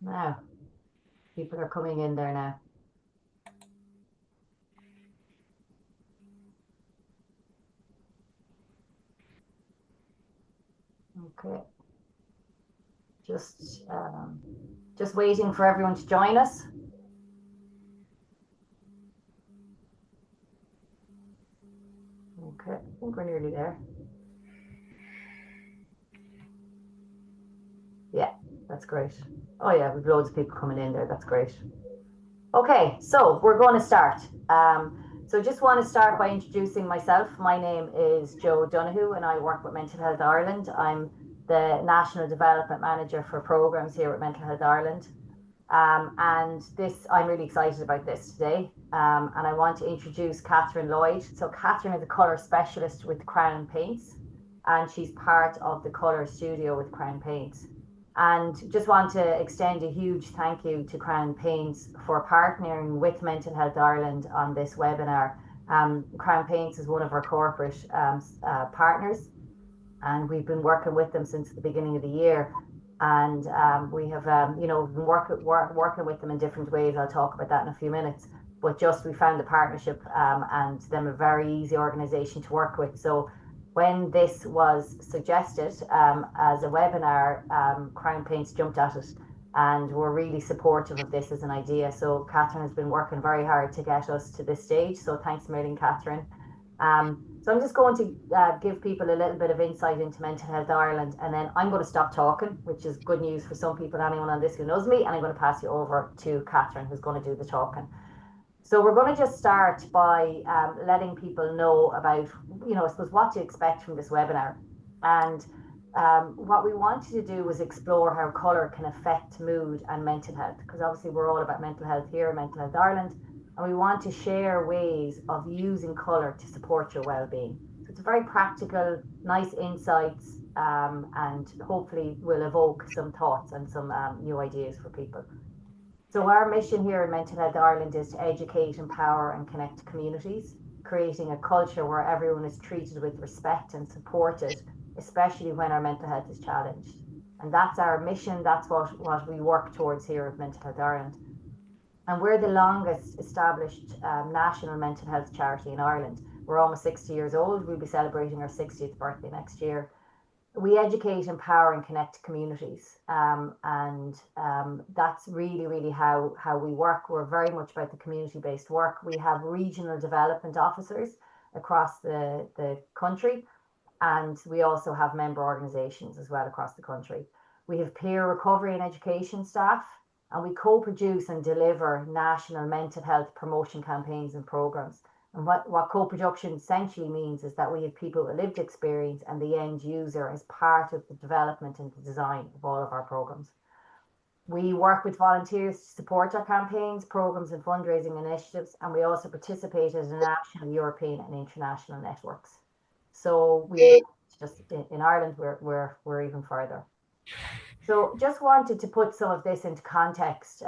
Now, people are coming in there now. Okay. Just waiting for everyone to join us. Okay, I think we're nearly there. Yeah, that's great. Oh yeah, we've loads of people coming in there. That's great. Okay, so we're going to start. So just want to start by introducing myself. My name is Jo Donoghue and I work with Mental Health Ireland. I'm the National Development Manager for Programs here at Mental Health Ireland. And I'm really excited about this today. And I want to introduce Catherine Lloyd. So Catherine is a colour specialist with Crown Paints, and she's part of the colour studio with Crown Paints. And just want to extend a huge thank you to Crown Paints for partnering with Mental Health Ireland on this webinar. Crown Paints is one of our corporate partners, and we've been working with them since the beginning of the year. And we have, been working with them in different ways. I'll talk about that in a few minutes. But just we found the partnership and them a very easy organisation to work with. So when this was suggested as a webinar, Crown Paints jumped at it and were really supportive of this as an idea. So Catherine has been working very hard to get us to this stage. So thanks a million, Catherine. So I'm just going to give people a little bit of insight into Mental Health Ireland, and then I'm going to stop talking, which is good news for some people, anyone on this who knows me, and I'm going to pass you over to Catherine, who's going to do the talking. So we're going to just start by letting people know about, I suppose, what to expect from this webinar. And what we wanted to do was explore how colour can affect mood and mental health, because obviously we're all about mental health here in Mental Health Ireland, and we want to share ways of using colour to support your well-being. So it's a very practical, nice insights, and hopefully will evoke some thoughts and some new ideas for people. So our mission here in Mental Health Ireland is to educate, empower and connect communities, creating a culture where everyone is treated with respect and supported, especially when our mental health is challenged. And that's our mission. That's what we work towards here at Mental Health Ireland. And we're the longest established national mental health charity in Ireland. We're almost 60 years old. We'll be celebrating our 60th birthday next year. We educate, empower and connect communities. That's really how we work. We're very much about the community-based work. We have regional development officers across the country, and we also have member organisations as well across the country. We have peer recovery and education staff, and we co-produce and deliver national mental health promotion campaigns and programs. And what co-production essentially means is that we have people with lived experience and the end user as part of the development and the design of all of our programs. We work with volunteers to support our campaigns, programs and fundraising initiatives, and we also participate as a national, European and international networks. So we just in Ireland, we're even further. So just wanted to put some of this into context.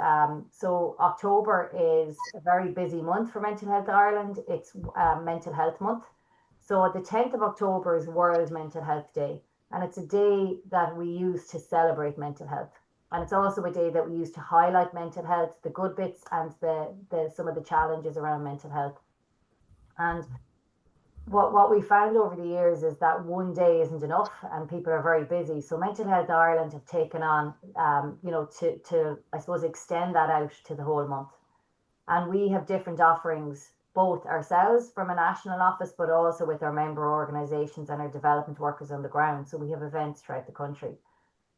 So October is a very busy month for Mental Health Ireland. It's Mental Health Month. So the 10th of October is World Mental Health Day. And it's a day that we use to celebrate mental health. And it's also a day that we use to highlight mental health, the good bits and some of the challenges around mental health. And what we found over the years is that one day isn't enough and people are very busy. So Mental Health Ireland have taken on, to, I suppose, extend that out to the whole month. And we have different offerings, both ourselves from a national office, but also with our member organisations and our development workers on the ground. So we have events throughout the country.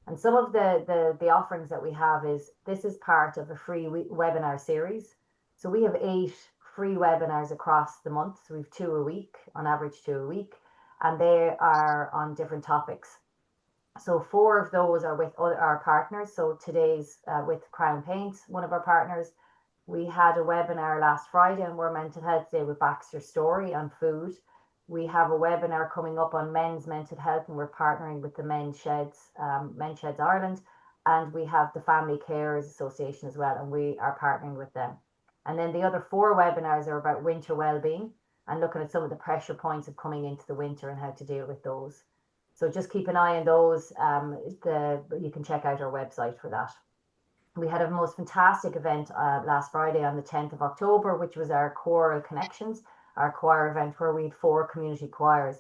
And some of the offerings that we have this is part of a free webinar series. So we have 8 free webinars across the month. So we have 2 a week, on average 2 a week, and they are on different topics. So 4 of those are with our partners. So today's with Crown Paints, one of our partners. We had a webinar last Friday on World Mental Health Day with Baxter Story on food. We have a webinar coming up on men's mental health, and we're partnering with the Men's Sheds Ireland. And we have the Family Carers Association as well, and we are partnering with them. And then the other 4 webinars are about winter well-being and looking at some of the pressure points of coming into the winter and how to deal with those. So just keep an eye on those. You can check out our website for that. We had a most fantastic event last Friday on the 10th of October, which was our Choral Connections, our choir event, where we had 4 community choirs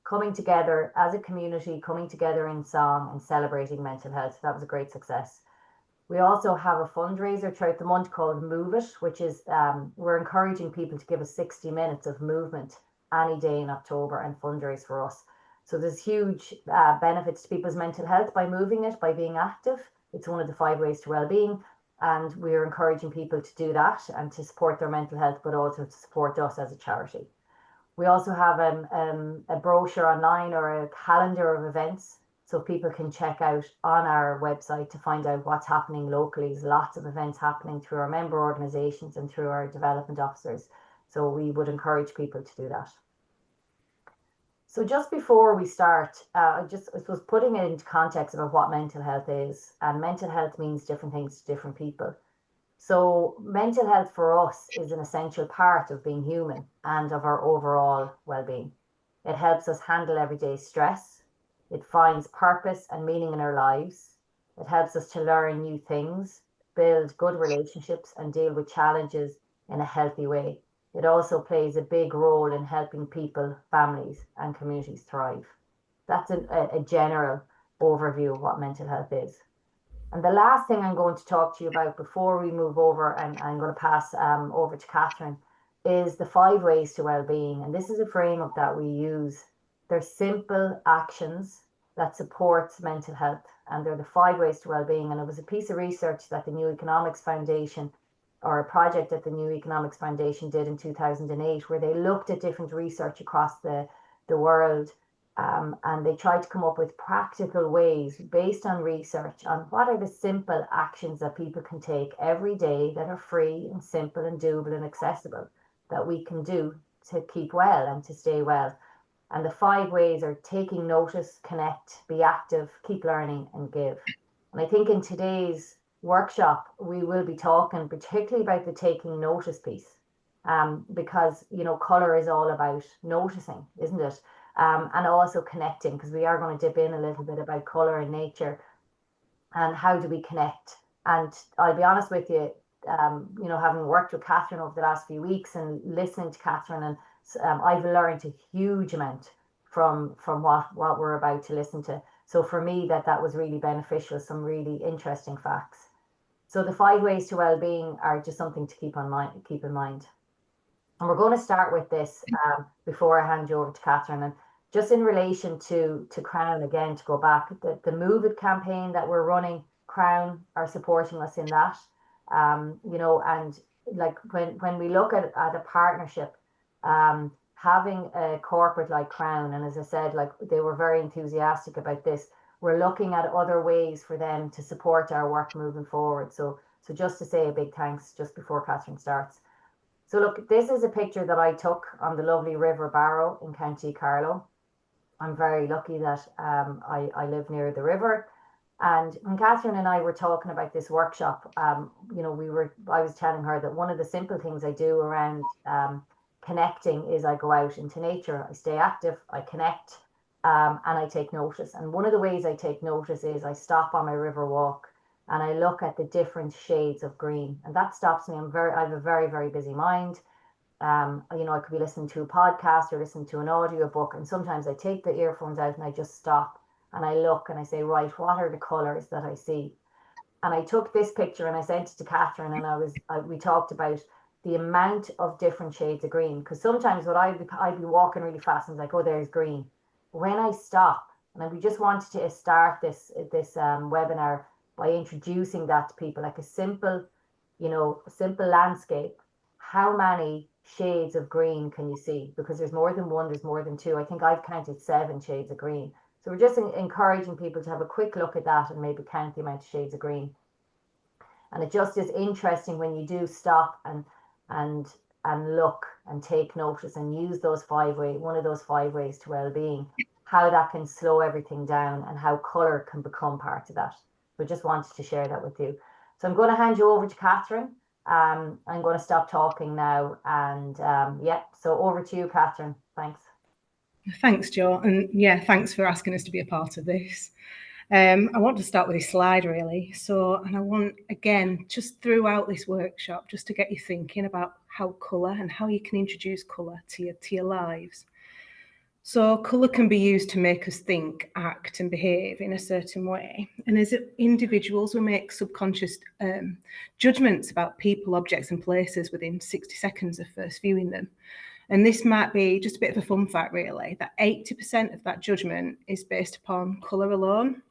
coming together as a community, coming together in song and celebrating mental health. That was a great success. We also have a fundraiser throughout the month called Move It, which is we're encouraging people to give us 60 minutes of movement any day in October and fundraise for us. So there's huge benefits to people's mental health by moving it, by being active. It's one of the 5 ways to well-being, and we're encouraging people to do that and to support their mental health, but also to support us as a charity. We also have a brochure online or a calendar of events, so people can check out on our website to find out what's happening locally. There's lots of events happening through our member organisations and through our development officers. So we would encourage people to do that. So just before we start, I suppose putting it into context about what mental health is, and mental health means different things to different people. So mental health for us is an essential part of being human and of our overall well-being. It helps us handle everyday stress. It finds purpose and meaning in our lives. It helps us to learn new things, build good relationships, and deal with challenges in a healthy way. It also plays a big role in helping people, families, and communities thrive. That's a general overview of what mental health is. And the last thing I'm going to talk to you about before we move over, and I'm going to pass over to Catherine, is the 5 ways to well-being. And this is a framework that we use. They're simple actions that supports mental health, and they're the 5 ways to well-being. And it was a piece of research that the New Economics Foundation, or a project that the New Economics Foundation did in 2008, where they looked at different research across the world, and they tried to come up with practical ways based on research on what are the simple actions that people can take every day that are free and simple and doable and accessible that we can do to keep well and to stay well. And the 5 ways are taking notice, connect, be active, keep learning, and give. And I think in today's workshop, we will be talking particularly about the taking notice piece, because, you know, colour is all about noticing, isn't it? And also connecting, because we are going to dip in a little bit about colour and nature and how do we connect. And I'll be honest with you, you know, having worked with Catherine over the last few weeks and listening to Catherine, and I've learned a huge amount from what we're about to listen to. So for me, that was really beneficial, some really interesting facts. So the 5 ways to well-being are just something to keep in mind. And we're going to start with this before I hand you over to Catherine. And just in relation to Crown, again, to go back, the Move It campaign that we're running, Crown are supporting us in that. You know, and like when we look at a partnership, having a corporate like Crown, and as I said, like they were very enthusiastic about this, we're looking at other ways for them to support our work moving forward. So just to say a big thanks just before Catherine starts. So look, this is a picture that I took on the lovely River Barrow in County Carlow. I'm very lucky that I live near the river. And when Catherine and I were talking about this workshop, you know, I was telling her that one of the simple things I do around connecting is I go out into nature, I stay active, I connect, and I take notice. And one of the ways I take notice is I stop on my river walk and I look at the different shades of green, and that stops me. I have a very, very busy mind. You know, I could be listening to a podcast or listening to an audio book, and sometimes I take the earphones out and I just stop and I look and I say, right, what are the colours that I see? And I took this picture and I sent it to Catherine, and we talked about the amount of different shades of green, because sometimes I'd be walking really fast and like, oh, there's green. When I stop, and we just wanted to start this webinar by introducing that to people, like a simple landscape. How many shades of green can you see? Because there's more than one, there's more than two. I think I've counted 7 shades of green. So we're just encouraging people to have a quick look at that and maybe count the amount of shades of green. And it just is interesting when you do stop and look and take notice and use one of those 5 ways to well-being, how that can slow everything down and how colour can become part of that. So just wanted to share that with you. So I'm going to hand you over to Catherine. I'm going to stop talking now, and so over to you, Catherine. Thanks. Thanks, Jo, and yeah, thanks for asking us to be a part of this. I want to start with this slide really. And I want, again, just throughout this workshop, just to get you thinking about how colour and how you can introduce colour to your lives. So colour can be used to make us think, act and behave in a certain way. And as individuals, we make subconscious judgments about people, objects and places within 60 seconds of first viewing them. And this might be just a bit of a fun fact really, that 80% of that judgment is based upon colour alone.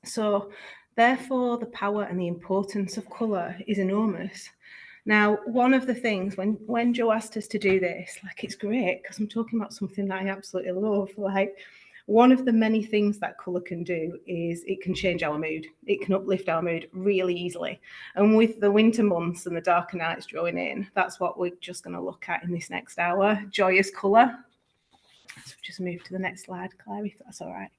So therefore the power and the importance of colour is enormous. Now, one of the things when Joe asked us to do this, like, it's great because I'm talking about something that I absolutely love. Like, one of the many things that colour can do is it can change our mood. It can uplift our mood really easily. And with the winter months and the darker nights drawing in, that's what we're just going to look at in this next hour, joyous colour. So just move to the next slide, Claire, if that's all right.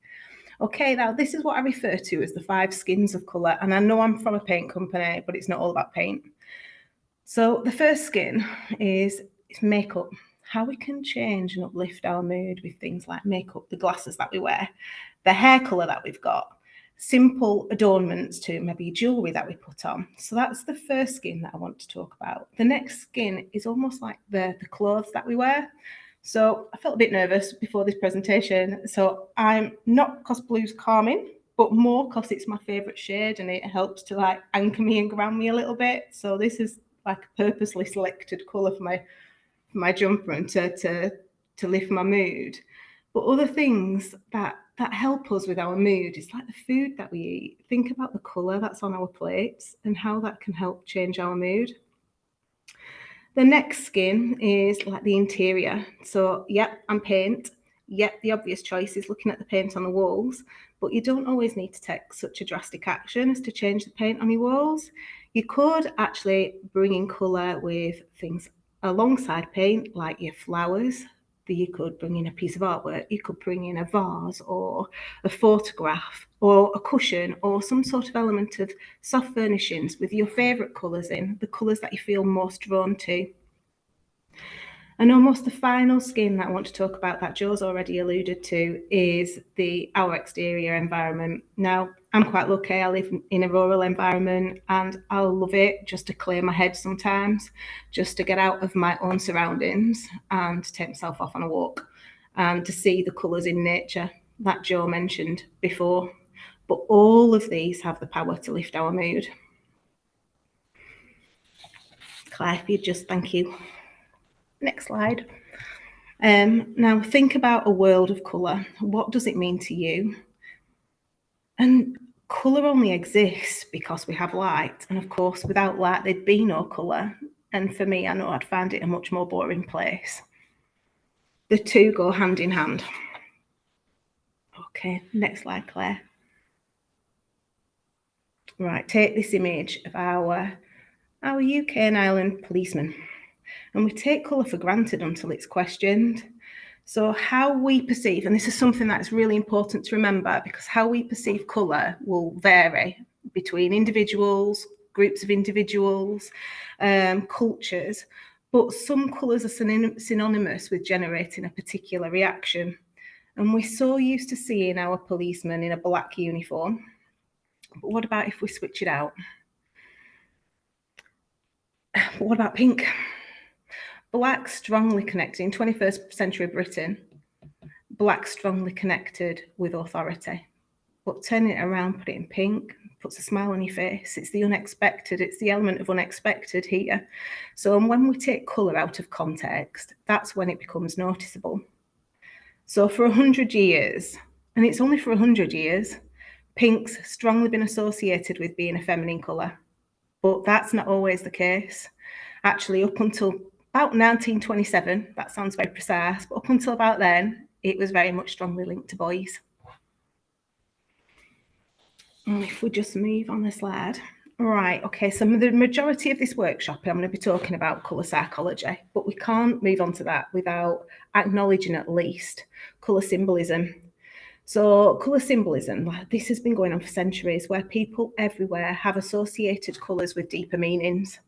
Okay, now this is what I refer to as the 5 skins of colour. And I know I'm from a paint company, but it's not all about paint. So the first skin is makeup, how we can change and uplift our mood with things like makeup, the glasses that we wear, the hair colour that we've got, simple adornments to maybe jewellery that we put on. So that's the first skin that I want to talk about. The next skin is almost like the clothes that we wear. So I felt a bit nervous before this presentation. So I'm not because blue's calming, but more because it's my favourite shade and it helps to like anchor me and ground me a little bit. So this is like a purposely selected colour for my jumper and to lift my mood. But other things that help us with our mood is like the food that we eat. Think about the colour that's on our plates and how that can help change our mood. The next skin is like the interior. So, yep, and paint. Yep, the obvious choice is looking at the paint on the walls, but you don't always need to take such a drastic action as to change the paint on your walls. You could actually bring in colour with things alongside paint, like your flowers. You could bring in a piece of artwork, you could bring in a vase or a photograph or a cushion or some sort of element of soft furnishings with your favourite colours in, the colours that you feel most drawn to. And almost the final skin that I want to talk about that Joe's already alluded to is our exterior environment. Now, I'm quite lucky. I live in a rural environment and I love it just to clear my head sometimes, just to get out of my own surroundings and to take myself off on a walk and to see the colours in nature that Joe mentioned before. But all of these have the power to lift our mood. Claire, if you'd just, thank you. Next slide. Now think about a world of colour. What does it mean to you? And colour only exists because we have light. And of course, without light, there'd be no colour. And for me, I know I'd find it a much more boring place. The two go hand in hand. Okay, next slide, Claire. Right, take this image of our UK and Ireland policemen. And we take colour for granted until it's questioned. So how we perceive, and this is something that's really important to remember, because how we perceive colour will vary between individuals, groups of individuals, cultures, but some colours are synonymous with generating a particular reaction. And we're so used to seeing our policemen in a black uniform. But what about if we switch it out? But what about pink? Black strongly connected, in 21st century Britain, black strongly connected with authority. But turning it around, put it in pink, puts a smile on your face. It's the unexpected, it's the element of unexpected here. So when we take colour out of context, that's when it becomes noticeable. So for 100 years, and it's only for 100 years, pink's strongly been associated with being a feminine colour. But that's not always the case. Actually, up until about 1927, that sounds very precise, but up until about then, it was very much strongly linked to boys. And if we just move on the slide. Right, okay, so the majority of this workshop, I'm going to be talking about colour psychology, but we can't move on to that without acknowledging at least colour symbolism. So colour symbolism, this has been going on for centuries, where people everywhere have associated colours with deeper meanings.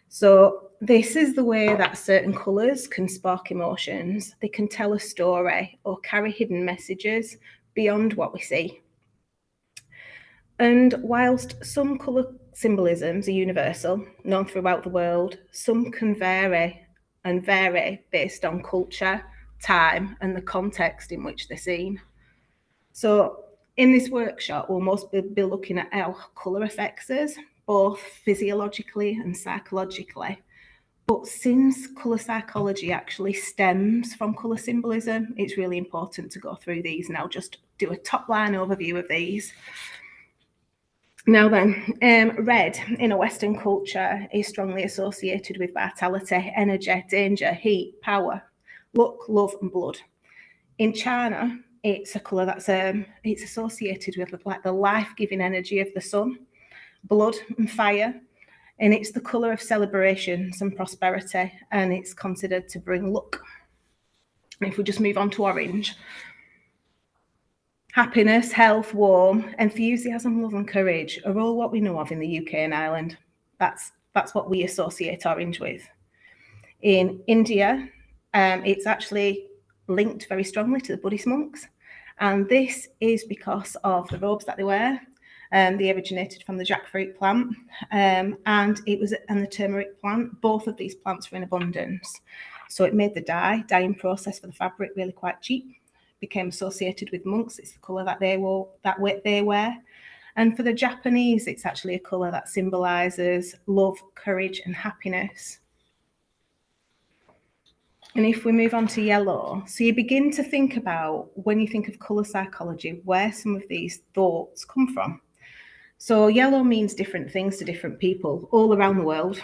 So this is the way that certain colours can spark emotions. They can tell a story or carry hidden messages beyond what we see. And whilst some colour symbolisms are universal, known throughout the world, some can vary based on culture, time, and the context in which they're seen. So in this workshop, we'll mostly be looking at how colour affects us, both physiologically and psychologically. But since colour psychology actually stems from colour symbolism, it's really important to go through these, and I'll just do a top line overview of these. Now then, red in a Western culture is strongly associated with vitality, energy, danger, heat, power, luck, love, and blood. In China, it's a colour that's it's associated with like the life-giving energy of the sun, blood and fire, and it's the colour of celebrations and prosperity, and it's considered to bring luck. And if we just move on to orange, happiness, health, warmth, enthusiasm, love, and courage are all what we know of in the UK and Ireland. That's what we associate orange with. In India, it's actually linked very strongly to the Buddhist monks, and this is because of the robes that they wear. They originated from the jackfruit plant, and the turmeric plant. Both of these plants were in abundance, so it made the dyeing process for the fabric really quite cheap. Became associated with monks. It's the colour that they wear. And for the Japanese, it's actually a colour that symbolises love, courage, and happiness. And if we move on to yellow, so you begin to think about, when you think of colour psychology, where some of these thoughts come from. So yellow means different things to different people all around the world.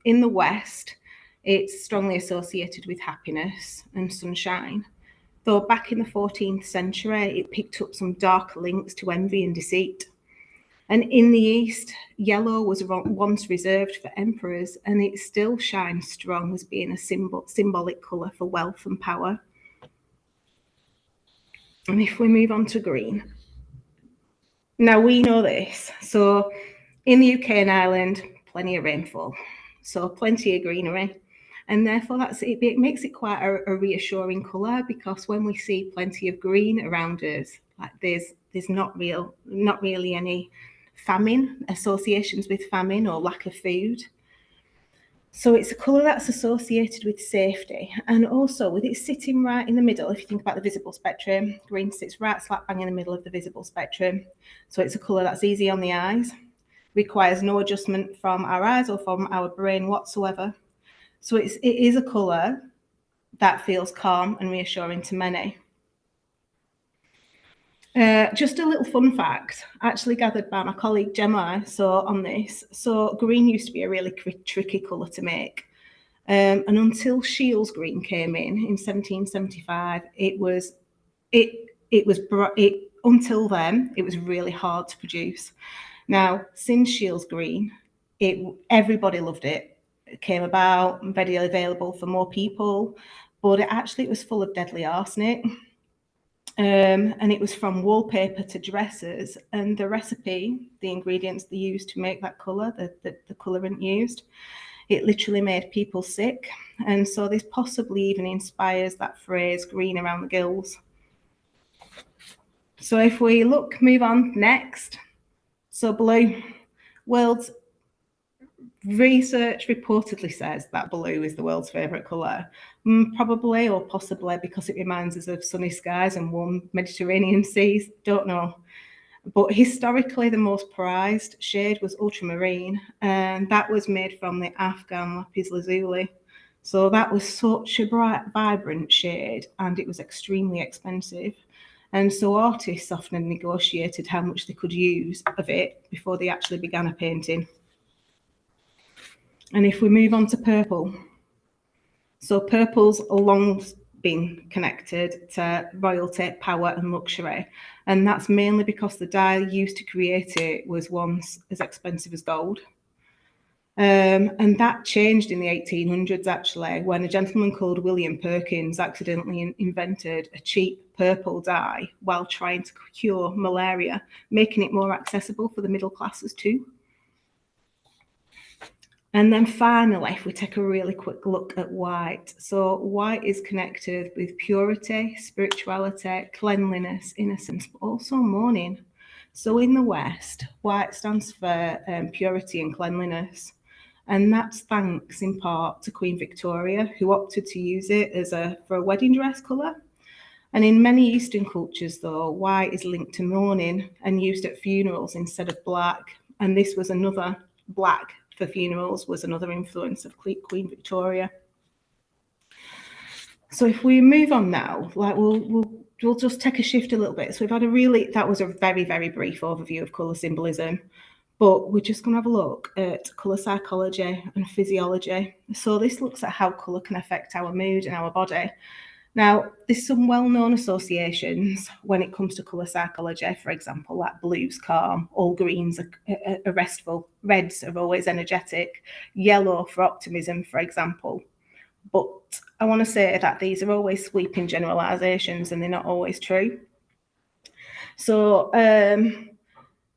In the West, it's strongly associated with happiness and sunshine. Though back in the 14th century, it picked up some dark links to envy and deceit. And in the East, yellow was once reserved for emperors, and it still shines strong as being a symbolic colour for wealth and power. And if we move on to green. Now we know this. So in the UK and Ireland, plenty of rainfall. So plenty of greenery. And therefore it makes it quite a reassuring colour, because when we see plenty of green around us, like there's not really any famine, associations with famine or lack of food. So it's a colour that's associated with safety, and also with it sitting right in the middle. If you think about the visible spectrum, green sits right slap bang in the middle of the visible spectrum. So it's a colour that's easy on the eyes, requires no adjustment from our eyes or from our brain whatsoever. So it is a colour that feels calm and reassuring to many. Just a little fun fact, actually gathered by my colleague Gemma on this. So green used to be a really tricky colour to make. And until Shields green came in 1775, until then, it was really hard to produce. Now, since Shields green, everybody loved it. It came about, readily available for more people, but it was full of deadly arsenic. And it was from wallpaper to dresses, and the recipe, the ingredients they used to make that colour, the colourant used, it literally made people sick. And so this possibly even inspires that phrase, green around the gills. So if we move on next. So blue. World's research reportedly says that blue is the world's favourite colour. Probably or possibly because it reminds us of sunny skies and warm Mediterranean seas. Don't know. But historically, the most prized shade was ultramarine, and that was made from the Afghan lapis lazuli. So that was such a bright, vibrant shade, and it was extremely expensive. And so artists often negotiated how much they could use of it before they actually began a painting. And if we move on to purple. So purple's long been connected to royalty, power, and luxury. And that's mainly because the dye used to create it was once as expensive as gold. And that changed in the 1800s, actually, when a gentleman called William Perkins accidentally invented a cheap purple dye while trying to cure malaria, making it more accessible for the middle classes too. And then finally, if we take a really quick look at white. So white is connected with purity, spirituality, cleanliness, innocence, but also mourning. So in the West, white stands for purity and cleanliness. And that's thanks in part to Queen Victoria, who opted to use it for a wedding dress colour. And in many Eastern cultures, though, white is linked to mourning and used at funerals instead of black. And this was another, black for funerals was another influence of Queen Victoria. So if we move on now, like we'll just take a shift a little bit. So we've had that was a very, very brief overview of colour symbolism, but we're just going to have a look at colour psychology and physiology. So this looks at how colour can affect our mood and our body. Now, there's some well-known associations when it comes to colour psychology, for example, like blue's calm, all greens are restful, reds are always energetic, yellow for optimism, for example. But I want to say that these are always sweeping generalisations and they're not always true. So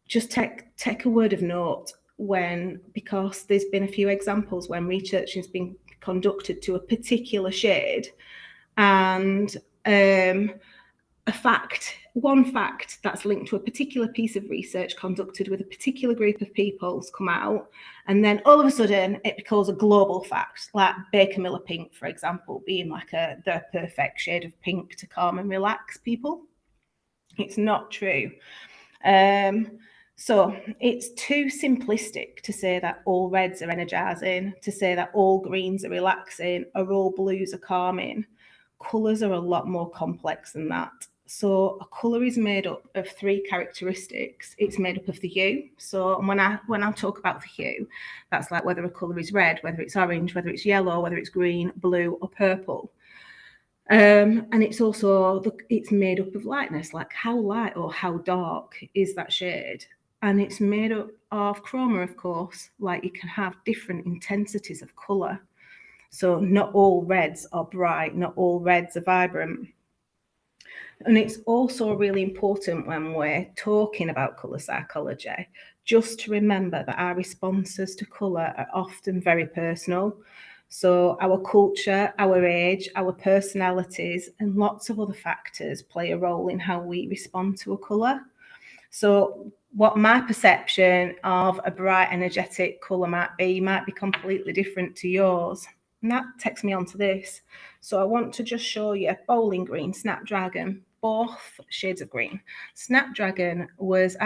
just take a word of note because there's been a few examples when research has been conducted to a particular shade, and one fact that's linked to a particular piece of research conducted with a particular group of people's come out, and then all of a sudden it becomes a global fact, like Baker Miller pink, for example, being like the perfect shade of pink to calm and relax people. It's not true. So it's too simplistic to say that all reds are energizing, to say that all greens are relaxing, or all blues are calming. Colours are a lot more complex than that. So a colour is made up of 3 characteristics. It's made up of the hue. So when I talk about the hue, that's like whether a colour is red, whether it's orange, whether it's yellow, whether it's green, blue, or purple. And it's also it's made up of lightness, like how light or how dark is that shade. And it's made up of chroma, of course, like you can have different intensities of colour. So not all reds are bright, not all reds are vibrant. And it's also really important when we're talking about colour psychology, just to remember that our responses to colour are often very personal. So our culture, our age, our personalities, and lots of other factors play a role in how we respond to a colour. So what my perception of a bright, energetic colour might be completely different to yours. And that takes me on to this. So I want to just show you bowling green, snapdragon, both shades of green. Snapdragon it's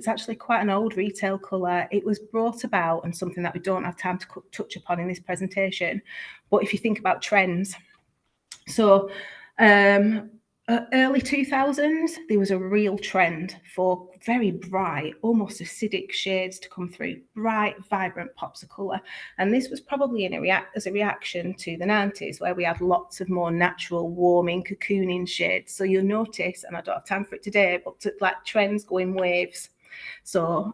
actually quite an old retail colour. It was brought about, and something that we don't have time to touch upon in this presentation. But if you think about trends, so early 2000s, there was a real trend for very bright, almost acidic shades to come through, bright, vibrant pops of colour. And this was probably as a reaction to the 90s, where we had lots of more natural, warming, cocooning shades. So you'll notice, and I don't have time for it today, but like trends go in waves. So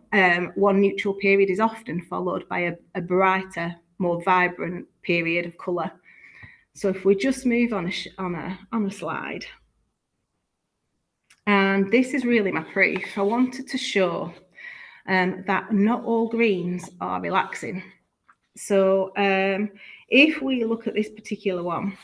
one neutral period is often followed by a brighter, more vibrant period of colour. So if we just move on a slide. And this is really my proof. I wanted to show that not all greens are relaxing. So if we look at this particular one,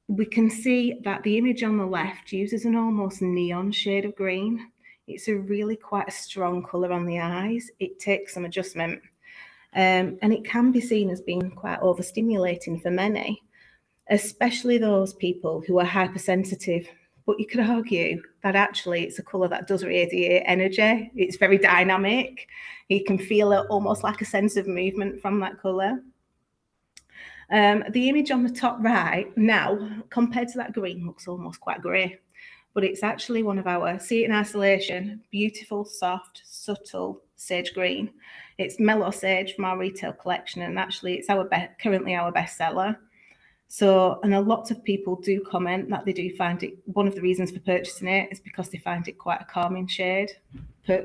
we can see that the image on the left uses an almost neon shade of green. It's really quite a strong colour on the eyes. It takes some adjustment. And it can be seen as being quite overstimulating for many, especially those people who are hypersensitive. But you could argue that actually it's a colour that does radiate energy. It's very dynamic. You can feel almost like a sense of movement from that colour. The image on the top right now, compared to that green, looks almost quite grey. But it's actually one of our, see it in isolation, beautiful, soft, subtle sage green. It's Mellow Sage from our retail collection, and actually it's currently our bestseller. So, and a lot of people do comment that they do find it, one of the reasons for purchasing it is because they find it quite a calming shade,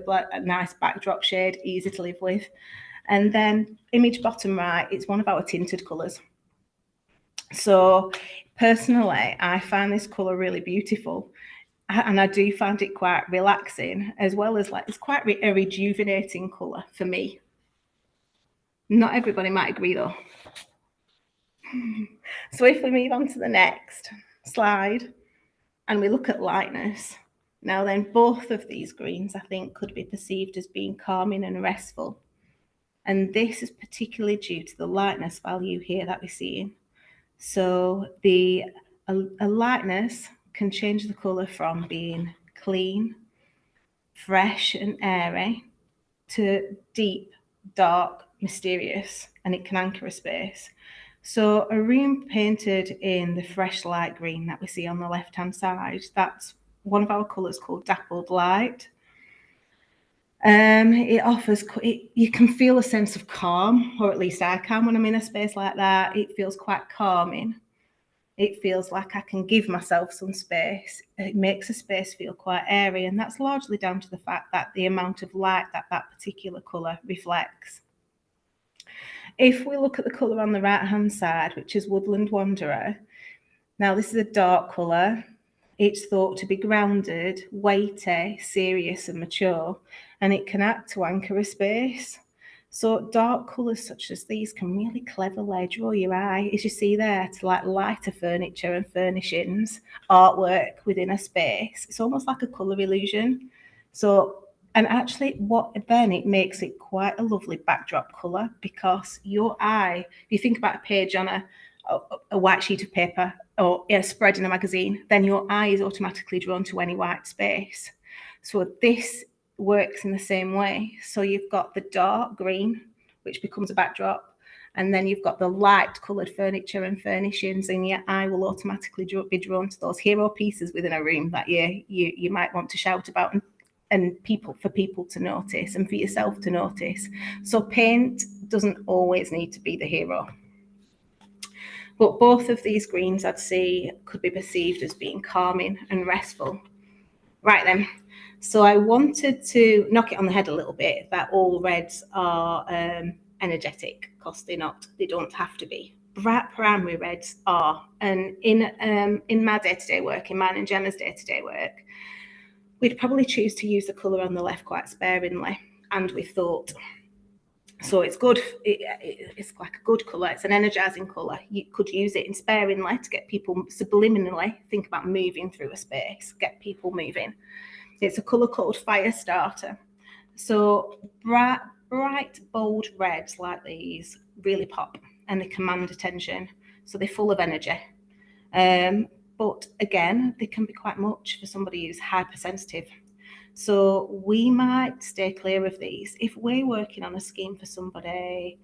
like a nice backdrop shade, easy to live with. And then image bottom right, it's one of our tinted colours. So personally, I find this colour really beautiful. And I do find it quite relaxing, as well as like, it's quite a rejuvenating colour for me. Not everybody might agree though. So if we move on to the next slide and we look at lightness. Now then, both of these greens, I think, could be perceived as being calming and restful. And this is particularly due to the lightness value here that we're seeing. So a lightness can change the colour from being clean, fresh and airy to deep, dark, mysterious, and it can anchor a space. So a room painted in the fresh light green that we see on the left-hand side, that's one of our colours called dappled light. It offers, you can feel a sense of calm, or at least I can when I'm in a space like that. It feels quite calming. It feels like I can give myself some space. It makes a space feel quite airy, and that's largely down to the fact that the amount of light that particular colour reflects. If we look at the colour on the right-hand side, which is Woodland Wanderer, now this is a dark colour. It's thought to be grounded, weighty, serious and mature, and it can act to anchor a space. So dark colours such as these can really cleverly draw your eye, as you see there, to like lighter furniture and furnishings, artwork within a space. It's almost like a colour illusion. So, and actually what then it makes it quite a lovely backdrop colour, because your eye, if you think about a page on a white sheet of paper or a spread in a magazine, then your eye is automatically drawn to any white space. So this works in the same way. So you've got the dark green, which becomes a backdrop, and then you've got the light coloured furniture and furnishings, and your eye will automatically be drawn to those hero pieces within a room that you might want to shout about and for people to notice and for yourself to notice. So paint doesn't always need to be the hero. But both of these greens, I'd say, could be perceived as being calming and restful. Right then, so I wanted to knock it on the head a little bit that all reds are energetic, because they're not. They don't have to be. Bright primary reds are. And in my day-to-day work, in mine and Gemma's day-to-day work, we'd probably choose to use the colour on the left quite sparingly and with thought. So it's good, it's like a good colour, it's an energising colour. You could use it in sparingly to get people subliminally think about moving through a space, get people moving. It's a colour called Fire Starter. So bright, bold reds like these really pop and they command attention. So they're full of energy. But again, they can be quite much for somebody who's hypersensitive. So we might stay clear of these. If we're working on a scheme for somebody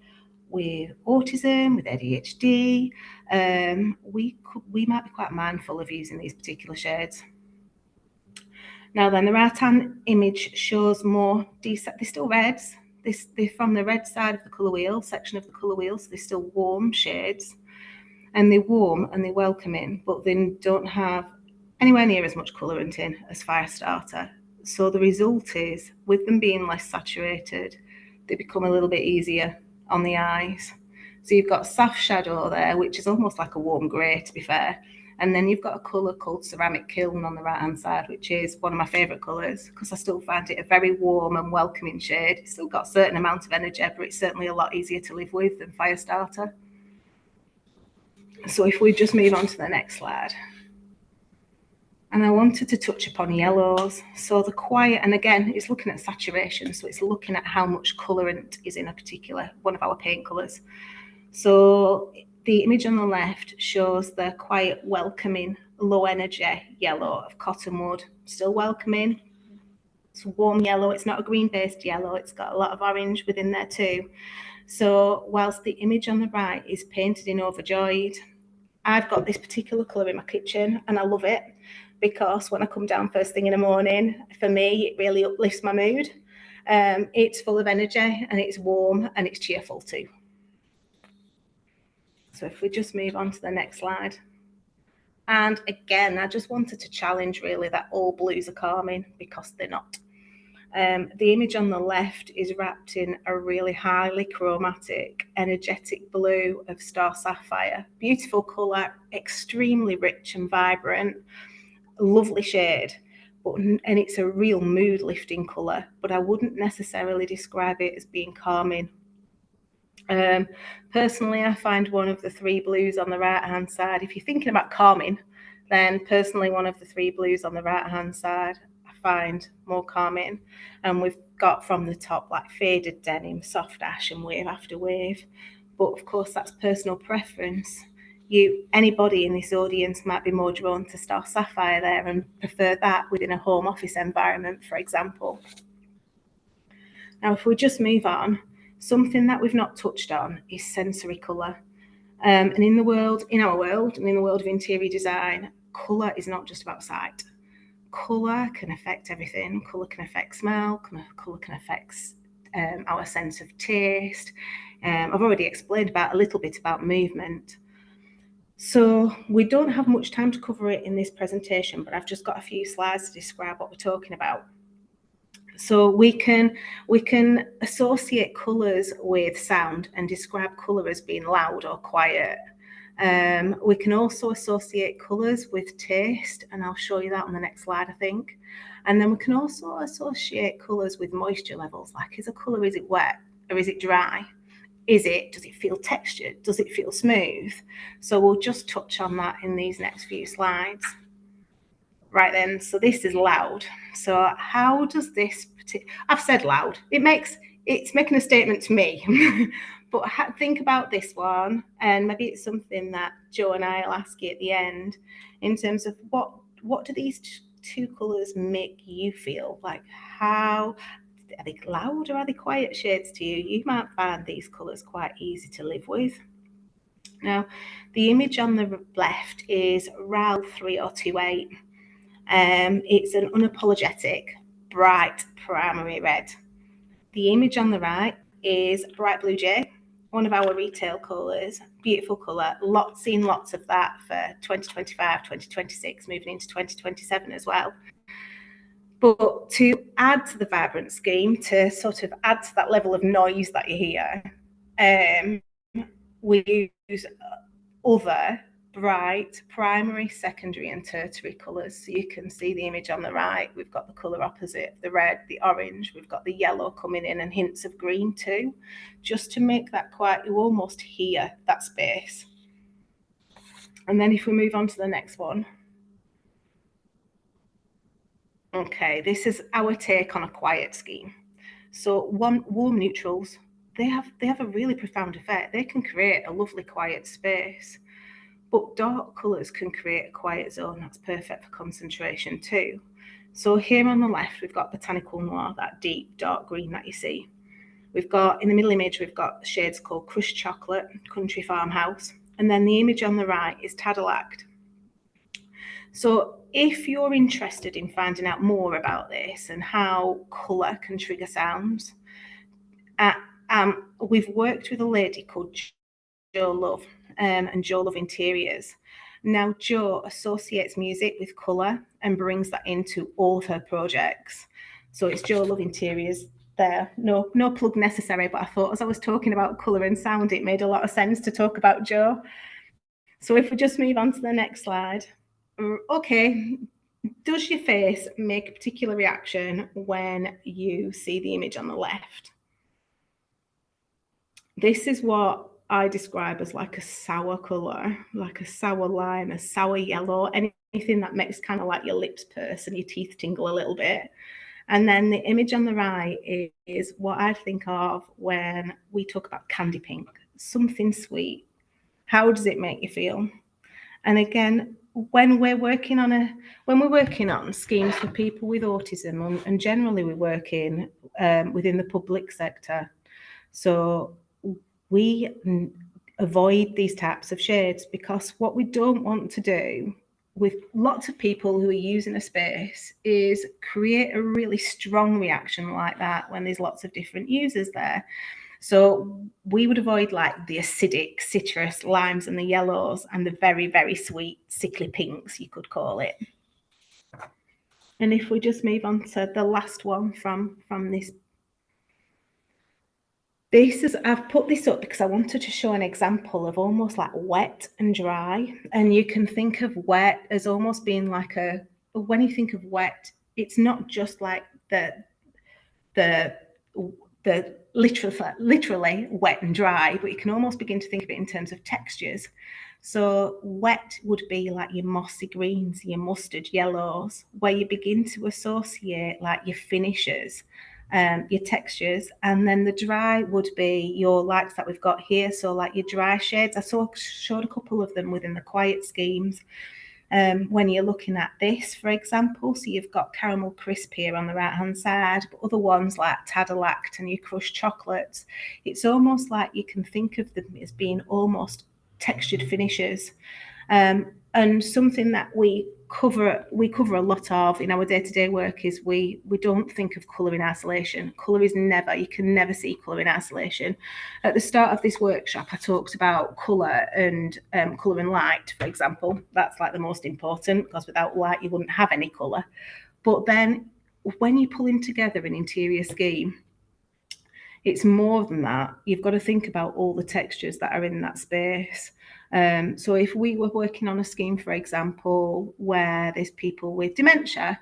with autism, with ADHD, we might be quite mindful of using these particular shades. Now then, the right-hand image shows more, they're still reds. They're from the red side of the colour wheel, section of the colour wheel, so they're still warm shades. And they're warm and they're welcoming, but they don't have anywhere near as much colourant in as Fire Starter. So the result is, with them being less saturated, they become a little bit easier on the eyes. So you've got soft shadow there, which is almost like a warm grey, to be fair. And then you've got a colour called Ceramic Kiln on the right-hand side, which is one of my favourite colours, because I still find it a very warm and welcoming shade. It's still got a certain amount of energy, but it's certainly a lot easier to live with than Fire Starter. So if we just move on to the next slide. And I wanted to touch upon yellows. So the quiet, and again, it's looking at saturation. So it's looking at how much colourant is in a particular one of our paint colours. So the image on the left shows the quiet, welcoming, low energy yellow of cottonwood. Still welcoming. It's a warm yellow. It's not a green-based yellow. It's got a lot of orange within there too. So whilst the image on the right is painted in Overjoyed, I've got this particular colour in my kitchen and I love it, because when I come down first thing in the morning, for me, it really uplifts my mood. It's full of energy and it's warm and it's cheerful too. So if we just move on to the next slide. And again, I just wanted to challenge really that all blues are calming, because they're not. The image on the left is wrapped in a really highly chromatic, energetic blue of Star Sapphire. Beautiful colour, extremely rich and vibrant, lovely shade, and it's a real mood lifting colour, but I wouldn't necessarily describe it as being calming. Personally, I find one of the three blues on the right hand side, if you're thinking about calming, then personally one of the three blues on the right hand side I find more calming. And we've got from the top like faded denim, soft ash, and wave after wave. But of course, that's personal preference. Anybody in this audience might be more drawn to star sapphire there and prefer that within a home office environment, for example. Now, if we just move on, something that we've not touched on is sensory colour. And in our world, and in the world of interior design, colour is not just about sight. Colour can affect everything. Colour can affect smell. Colour can affect our sense of taste. I've already explained a little bit about movement. So we don't have much time to cover it in this presentation, but I've just got a few slides to describe what we're talking about. So we can associate colours with sound and describe colour as being loud or quiet. We can also associate colours with taste, and I'll show you that on the next slide, I think. And then we can also associate colours with moisture levels, like is a colour, is it wet or is it dry? Does it feel textured? Does it feel smooth? So we'll just touch on that in these next few slides. Right then, so this is loud. So how does this, I've said loud, it's making a statement to me, but think about this one, and maybe it's something that Jo and I will ask you at the end, in terms of what do these two colours make you feel? Like, how, are they loud or are they quiet shades to you? You might find these colours quite easy to live with. Now, the image on the left is RAL 3028. It's an unapologetic, bright primary red. The image on the right is bright blue jay, one of our retail colours, beautiful colour, seen lots of that for 2025, 2026, moving into 2027 as well. But to add to the vibrant scheme, to sort of add to that level of noise that you hear, we use other bright primary, secondary and tertiary colours. So you can see the image on the right, we've got the colour opposite, the red, the orange, we've got the yellow coming in and hints of green too, just to make that you almost hear that space. And then if we move on to the next one. Okay, this is our take on a quiet scheme. So warm neutrals, they have a really profound effect. They can create a lovely quiet space. But dark colours can create a quiet zone that's perfect for concentration too. So here on the left, we've got Botanical Noir, that deep dark green that you see. We've got, in the middle image, we've got shades called Crushed Chocolate, Country Farmhouse. And then the image on the right is Tadalact. So if you're interested in finding out more about this and how colour can trigger sounds, we've worked with a lady called Jo Love, and Jo Love Interiors. Now Jo associates music with colour and brings that into all of her projects. So it's Jo Love Interiors there. No plug necessary, but I thought as I was talking about colour and sound, it made a lot of sense to talk about Jo. So if we just move on to the next slide. Okay, does your face make a particular reaction when you see the image on the left? This is what I describe as like a sour colour, like a sour lime, a sour yellow, anything that makes kind of like your lips purse and your teeth tingle a little bit. And then the image on the right is what I think of when we talk about candy pink, something sweet. How does it make you feel? And again, when we're working on schemes for people with autism, and generally we work in within the public sector, so we avoid these types of shades, because what we don't want to do with lots of people who are using a space is create a really strong reaction like that when there's lots of different users there. So we would avoid like the acidic citrus limes and the yellows and the very, very sweet sickly pinks, you could call it. And if we just move on to the last one from this. I've put this up because I wanted to show an example of almost like wet and dry. And you can think of wet as almost being like when you think of wet, it's not just like the literally wet and dry, but you can almost begin to think of it in terms of textures. So wet would be like your mossy greens, your mustard yellows, where you begin to associate like your finishes, your textures. And then the dry would be your lights that we've got here. So like your dry shades. I showed a couple of them within the quiet schemes. When you're looking at this, for example, so you've got caramel crisp here on the right hand side, but other ones like Tadalact and your crushed chocolates, it's almost like you can think of them as being almost textured finishes. And something that we cover a lot of in our day-to-day work is we don't think of colour in isolation. Colour is never, you can never see colour in isolation. At the start of this workshop, I talked about colour and colour and light, for example. That's like the most important, because without light you wouldn't have any colour. But then when you're pulling together an interior scheme, it's more than that. You've got to think about all the textures that are in that space. So if we were working on a scheme, for example, where there's people with dementia,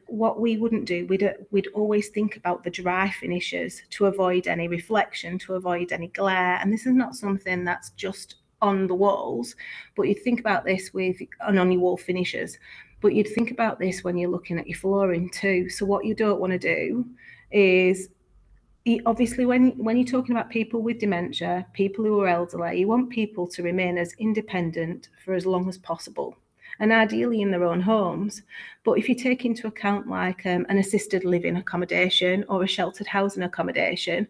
what we wouldn't do, we'd always think about the dry finishes to avoid any reflection, to avoid any glare. And this is not something that's just on the walls, but you'd think about this with on your wall finishes. But you'd think about this when you're looking at your flooring too. So what you don't want to do is, obviously when you're talking about people with dementia, people who are elderly, you want people to remain as independent for as long as possible, and ideally in their own homes. But if you take into account like an assisted living accommodation or a sheltered housing accommodation,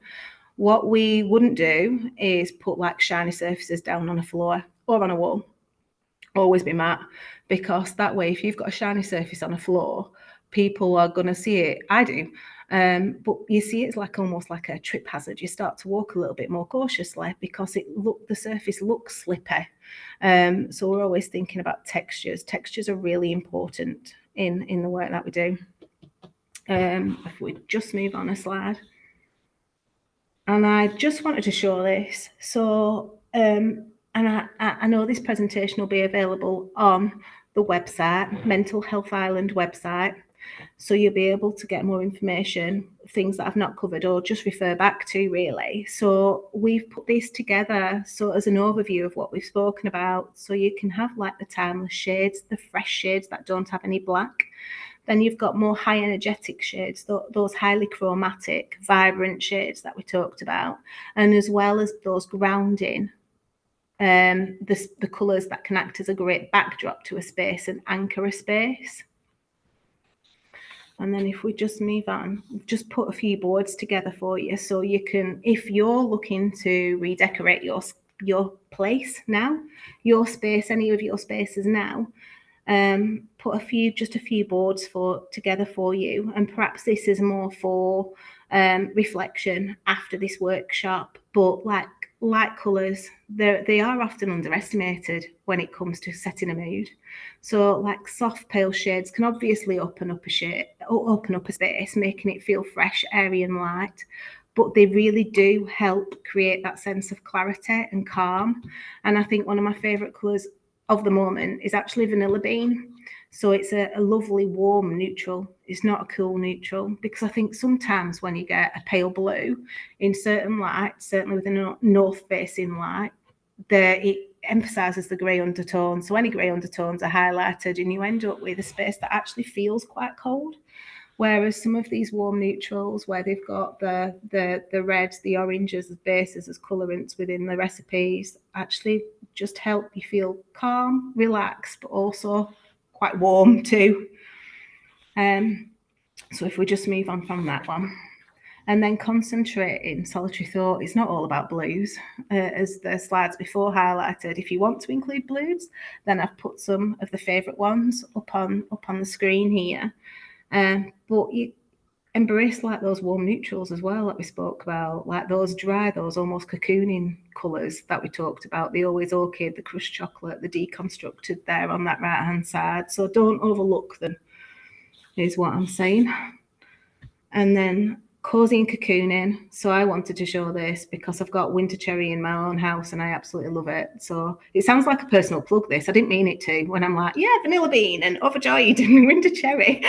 what we wouldn't do is put like shiny surfaces down on a floor or on a wall. Always be matte, because that way if you've got a shiny surface on a floor, people are going to see it. I do. But you see it's like almost like a trip hazard. You start to walk a little bit more cautiously because the surface looks slippy. So we're always thinking about textures. Textures are really important in the work that we do. If we just move on a slide. And I just wanted to show this. So, and I know this presentation will be available on the website, Mental Health Ireland website. So you'll be able to get more information, things that I've not covered or just refer back to really. So we've put this together so as an overview of what we've spoken about. So you can have like the timeless shades, the fresh shades that don't have any black. Then you've got more high energetic shades, those highly chromatic, vibrant shades that we talked about, and as well as those grounding, the colours that can act as a great backdrop to a space and anchor a space. And then if we just move on, just put a few boards together for you so you can, if you're looking to redecorate your place now, your space, any of your spaces now, put just a few boards together for you. And perhaps this is more for reflection after this workshop, but like light colours, they are often underestimated when it comes to setting a mood. So like soft pale shades can obviously open up a space, making it feel fresh, airy and light, but they really do help create that sense of clarity and calm. And I think one of my favourite colours of the moment is actually vanilla bean. So it's a lovely warm neutral. It's not a cool neutral, because I think sometimes when you get a pale blue in certain light, certainly with a north facing light, it emphasises the grey undertone. So any grey undertones are highlighted and you end up with a space that actually feels quite cold. Whereas some of these warm neutrals, where they've got the reds, the oranges as bases, as colorants within the recipes, actually just help you feel calm, relaxed, but also quite warm too. So if we just move on from that one. And then concentrating, solitary thought, it's not all about blues, as the slides before highlighted. If you want to include blues, then I've put some of the favourite ones up on the screen here. But you embrace like those warm neutrals as well that we spoke about, like those dry, those almost cocooning colours that we talked about, the always okay, the crushed chocolate, the deconstructed there on that right hand side. So don't overlook them, is what I'm saying. And then cozy and cocooning. So I wanted to show this because I've got winter cherry in my own house and I absolutely love it. So it sounds like a personal plug, this. I didn't mean it to when I'm like, yeah, vanilla bean and overjoyed and winter cherry.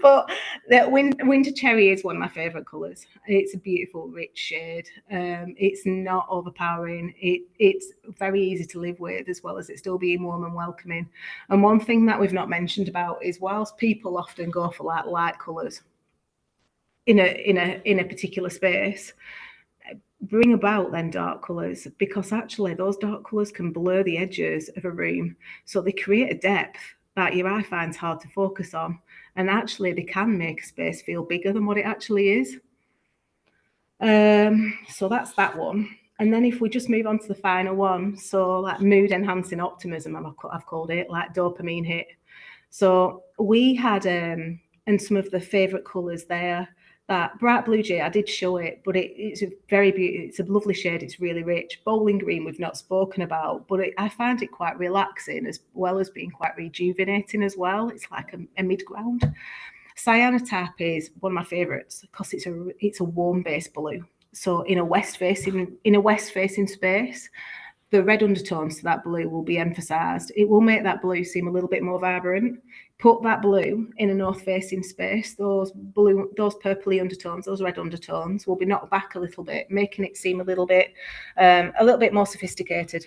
But that winter cherry is one of my favourite colours. It's a beautiful, rich shade. It's not overpowering. It's very easy to live with, as well as it still being warm and welcoming. And one thing that we've not mentioned about is, whilst people often go for like light colours in a particular space, bring about then dark colours, because actually those dark colours can blur the edges of a room, so they create a depth that your eye finds hard to focus on, and actually they can make a space feel bigger than what it actually is. So that's that one. And then if we just move on to the final one, so like mood enhancing optimism, I've called it, like dopamine hit. So we had and some of the favourite colours there. That bright blue jay, I did show it, but it's a very beautiful, it's a lovely shade. It's really rich. Bowling green, we've not spoken about, but I find it quite relaxing, as well as being quite rejuvenating as well. It's like a mid-ground. Cyanotype is one of my favourites because it's a warm base blue. So in a west facing space, the red undertones to that blue will be emphasised. It will make that blue seem a little bit more vibrant. Put that blue in a north facing space, those purpley undertones, those red undertones will be knocked back a little bit, making it seem a little bit more sophisticated.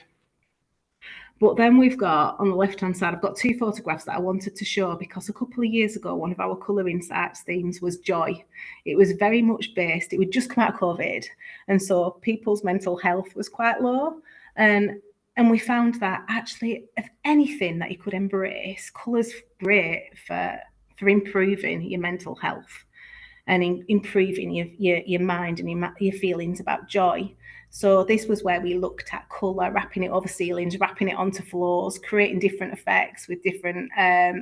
But then we've got, on the left-hand side, I've got two photographs that I wanted to show, because a couple of years ago, one of our Colour Insights themes was joy. It was very much based, it would just come out of COVID, and so people's mental health was quite low. And we found that actually, of anything that you could embrace, colour's great for improving your mental health and improving your mind and your feelings about joy. So this was where we looked at colour, wrapping it over ceilings, wrapping it onto floors, creating different effects with different,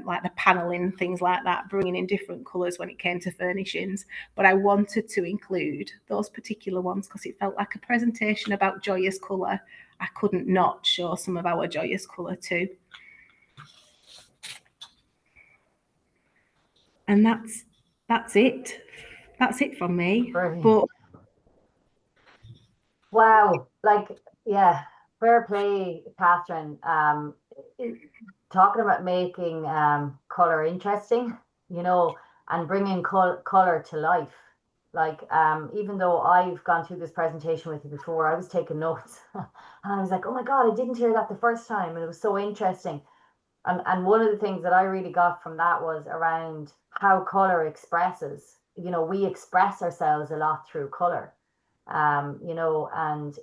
like the panelling, things like that, bringing in different colours when it came to furnishings. But I wanted to include those particular ones because it felt like a presentation about joyous colour. I couldn't not show some of our joyous colour too. And that's it. That's it from me. Brilliant. But wow, like, yeah, fair play, Catherine. Talking about making color interesting, and bringing color to life. Like, even though I've gone through this presentation with you before, I was taking notes, and I was like, oh my God, I didn't hear that the first time, and it was so interesting. And one of the things that I really got from that was around how color expresses. We express ourselves a lot through color. And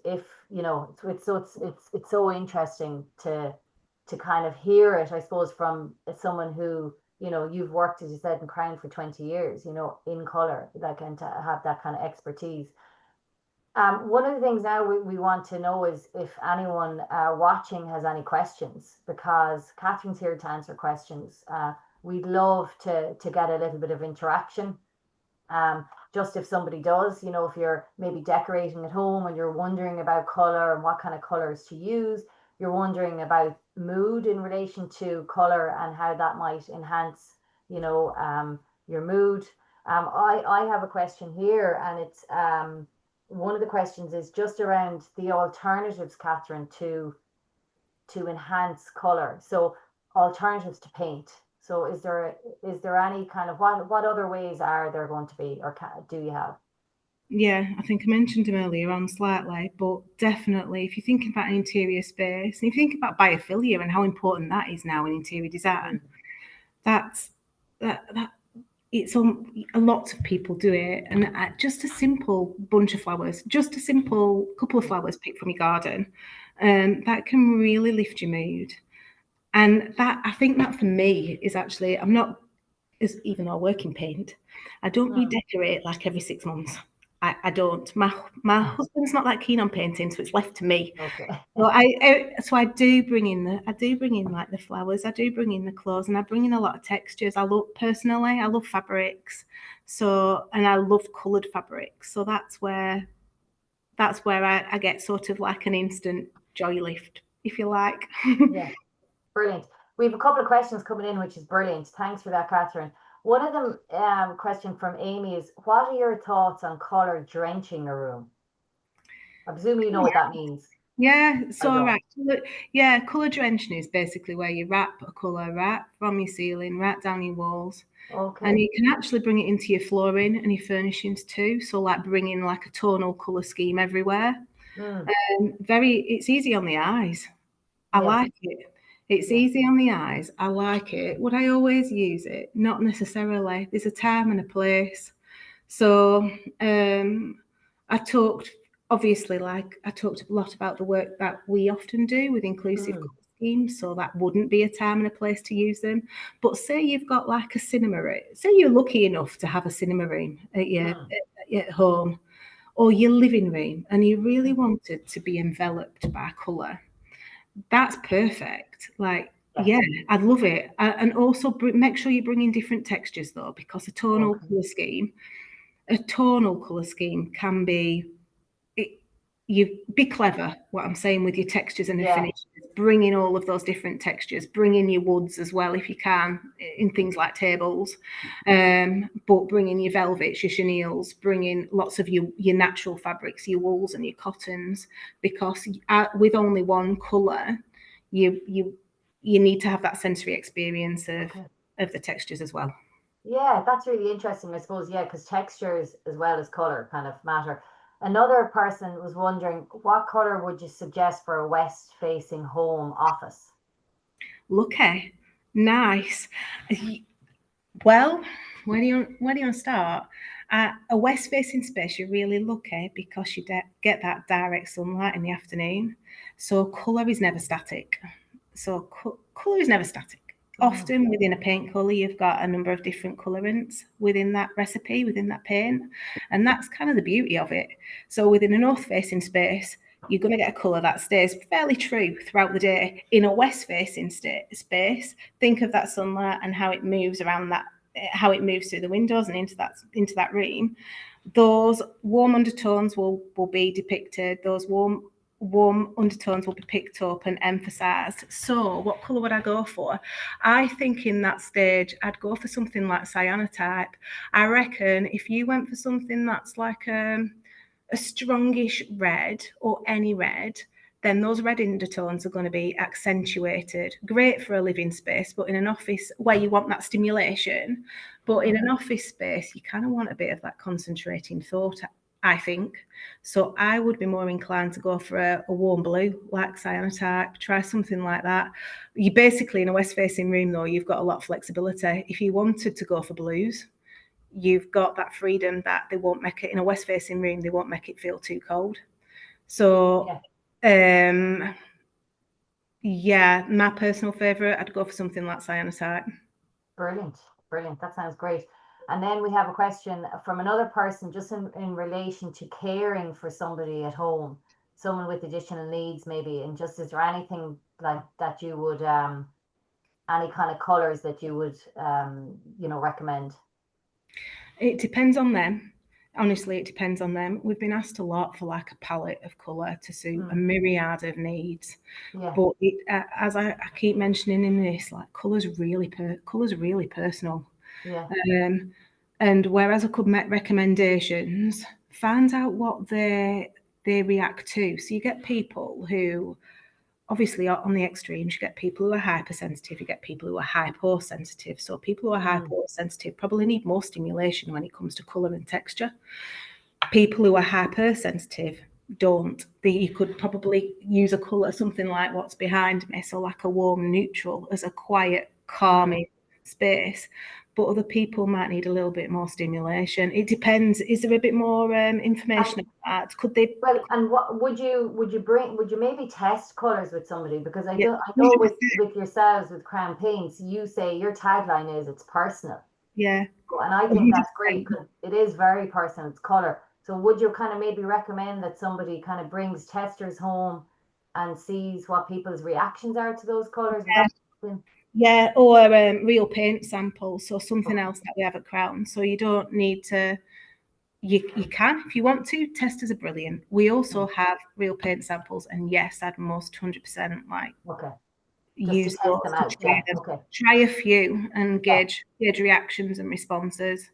if it's so interesting to kind of hear it, I suppose, from someone who, you've worked, as you said, in Crown for 20 years, in color, like, and to have that kind of expertise. One of the things now we want to know is if anyone watching has any questions, because Catherine's here to answer questions. We'd love to get a little bit of interaction. Just if somebody does, if you're maybe decorating at home and you're wondering about color and what kind of colors to use, you're wondering about mood in relation to color and how that might enhance, your mood. I have a question here, and it's one of the questions is just around the alternatives, Catherine, to enhance color. So alternatives to paint. So is there any kind of, what other ways are there going to be, or do you have? yeah, I think I mentioned them earlier on slightly, but definitely if you think about an interior space, and if you think about biophilia and how important that is now in interior design, that's that it's a lot of people do it, and just a simple bunch of flowers, just a simple couple of flowers picked from your garden, that can really lift your mood. And that, I think that for me is actually, I'm not, as even though I work in paint, I don't redecorate like every 6 months. I don't. My husband's not that keen on painting, so it's left to me. Okay. So I do bring in like the flowers. I do bring in the clothes, and I bring in a lot of textures. I love fabrics. So, and I love coloured fabrics. So that's where I get sort of like an instant joy lift, if you like. Yeah. Brilliant. We have a couple of questions coming in, which is brilliant. Thanks for that, Catherine. One of them question from Amy is, what are your thoughts on colour drenching a room? I presume you know what that means. Yeah, I so don't. right. Yeah, colour drenching is basically where you wrap a colour right from your ceiling, right down your walls. And Okay. you can actually bring it into your flooring and your furnishings too. So like bringing like a tonal colour scheme everywhere. Mm, It's easy on the eyes. I yeah. like it. It's Yeah. easy on the eyes. I like it. Would I always use it? Not necessarily. There's a time and a place. So I talked, obviously, like I talked a lot about the work that we often do with inclusive Mm, schemes. So that wouldn't be a time and a place to use them. But say you've got like a cinema room. Say you're lucky enough to have a cinema room mm, at your home or your living room, and you really mm. wanted to be enveloped by colour. That's perfect. Like, Yeah. yeah, I'd love it. And also make sure you bring in different textures though, because Okay. a tonal colour scheme can be, it, you be clever, what I'm saying, with your textures and your Yeah. finishes. Bring in all of those different textures. Bring in your woods as well if you can, in things like tables. But bring in your velvets, your chenilles, bring in lots of your natural fabrics, your wools and your cottons, because with only one colour, you need to have that sensory experience Okay. of the textures as well. Yeah, that's really interesting, I suppose. Yeah, because textures as well as color kind of matter. Another person was wondering, what color would you suggest for a west-facing home office? Lucky, nice. Well, where do you want to start? A west facing space, you're really lucky because you get that direct sunlight in the afternoon. So colour is never static. So colour is never static. Mm, Often within a paint colour, you've got a number of different colourants within that recipe, within that paint. And that's kind of the beauty of it. So within a north facing space, you're going to get a colour that stays fairly true throughout the day. In a west facing space, think of that sunlight and how it moves around that, how it moves through the windows and into that room. Those warm undertones will be depicted. Those warm undertones will be picked up and emphasized. So what colour would I go for? I think in that stage I'd go for something like cyanotype. I reckon if you went for something that's like a strongish red or any red, then those red undertones are going to be accentuated. Great for a living space, but in an office where you want that stimulation, but in an office space, you kind of want a bit of that concentrating thought, I think. So I would be more inclined to go for a warm blue, like cyanotype, try something like that. You basically, in a west-facing room, though, you've got a lot of flexibility. If you wanted to go for blues, you've got that freedom that they won't make it in a west facing room, they won't make it feel too cold. So yeah, yeah, my personal favourite, I'd go for something like cyanotype. brilliant. Brilliant. That sounds great. And then we have a question from another person just in relation to caring for somebody at home, someone with additional needs maybe. And just is there anything like that you would any kind of colors that you would recommend? It depends on them. Honestly, it depends on them. We've been asked a lot for like a palette of colour to suit a Mm, myriad of needs. yeah, But as I keep mentioning in this, like colours really personal. yeah. Um, and whereas I could make recommendations, find out what they react to. So you get people who obviously on the extremes, you get people who are hypersensitive, you get people who are hyposensitive. So people who are Mm, hyposensitive probably need more stimulation when it comes to colour and texture. People who are hypersensitive don't. You could probably use a colour, something like what's behind me, so like a warm neutral as a quiet, mm. calming space. But other people might need a little bit more stimulation. It depends. Is there a bit more And information about that? Could they? well, and what would you maybe test colors with somebody? Because Yeah, I know with yourselves with Crown Paints, you say your tagline is it's personal. yeah. And I think that's great 100%. because it is very personal. It's color. So would you kind of maybe recommend that somebody kind of brings testers home and sees what people's reactions are to those colors? Is that something? Yeah, or real paint samples, so something Okay. else that we have at Crown. So you don't need to. You can if you want to. Testers are brilliant. We also Mm, have real paint samples, and yes, I'd most 100% like okay. use test those them to out. try Yeah. them. Okay. Try a few and Yeah. gauge reactions and responses.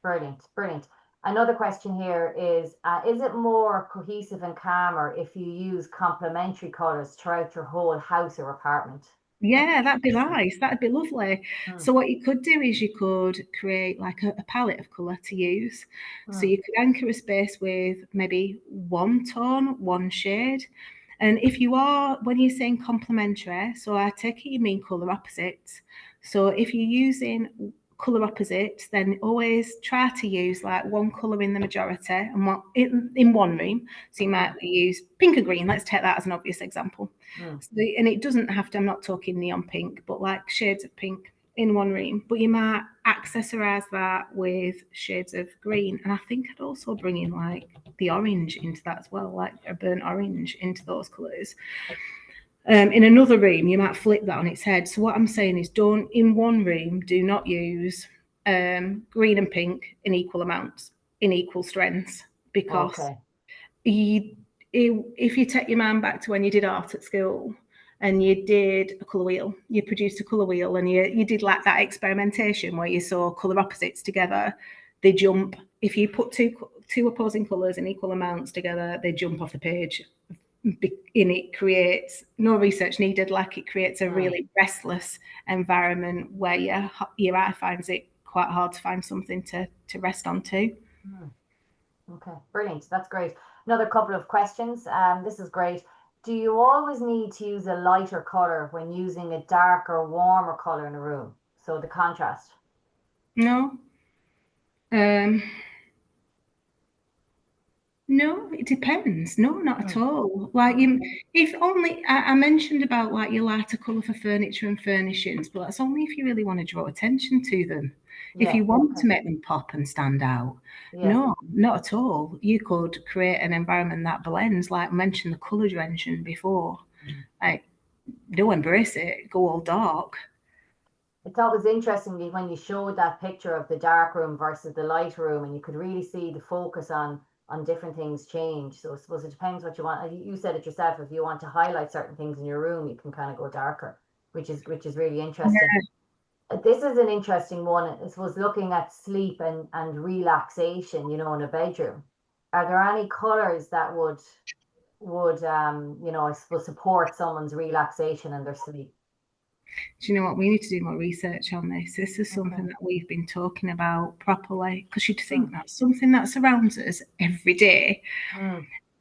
Brilliant. Brilliant. Another question here is it more cohesive and calmer if you use complementary colors throughout your whole house or apartment? Yeah, that'd be nice. That'd be lovely. Mm. So what you could do is you could create like a palette of colour to use. So you could anchor a space with maybe one tone, one shade. And if you are, when you're saying complementary, so I take it you mean colour opposites. So if you're using colour opposites, then always try to use like one colour in the majority and one in one room. So you might use pink or green. Let's take that as an obvious example. So and it doesn't have to, I'm not talking neon pink, but like shades of pink in one room. But you might accessorize that with shades of green. And I think I'd also bring in like the orange into that as well, like a burnt orange into those colours. In another room, you might flip that on its head. So what I'm saying is, don't in one room, do not use green and pink in equal amounts, in equal strengths, because if you take your mind back to when you did art at school and you did a colour wheel, you produced a colour wheel and you did like that experimentation where you saw colour opposites together, they jump. If you put two opposing colours in equal amounts together, they jump off the page. And it creates no research needed, like it creates a really restless environment where your eye finds it quite hard to find something to rest onto. Okay, brilliant. That's great. Another couple of questions. This is great. Do you always need to use a lighter color when using a darker, warmer color in a room? So the contrast. No. No, it depends. No, not at all. Like if only I mentioned about like your lighter colour for furniture and furnishings, but that's only if you really want to draw attention to them. If you want to make them pop and stand out, no, not at all. You could create an environment that blends, like I mentioned the colour drenching before. Like, do embrace it, go all dark. It's always interesting when you showed that picture of the dark room versus the light room, and you could really see the focus on different things change. So I suppose it depends what you want. You said it yourself. If you want to highlight certain things in your room, you can kind of go darker, which is really interesting. This is an interesting one. I suppose looking at sleep and relaxation, in a bedroom. Are there any colors that would I suppose support someone's relaxation and their sleep? Do you know what? We need to do more research on this. This is something that we've been talking about properly, because you'd think that's something that surrounds us every day.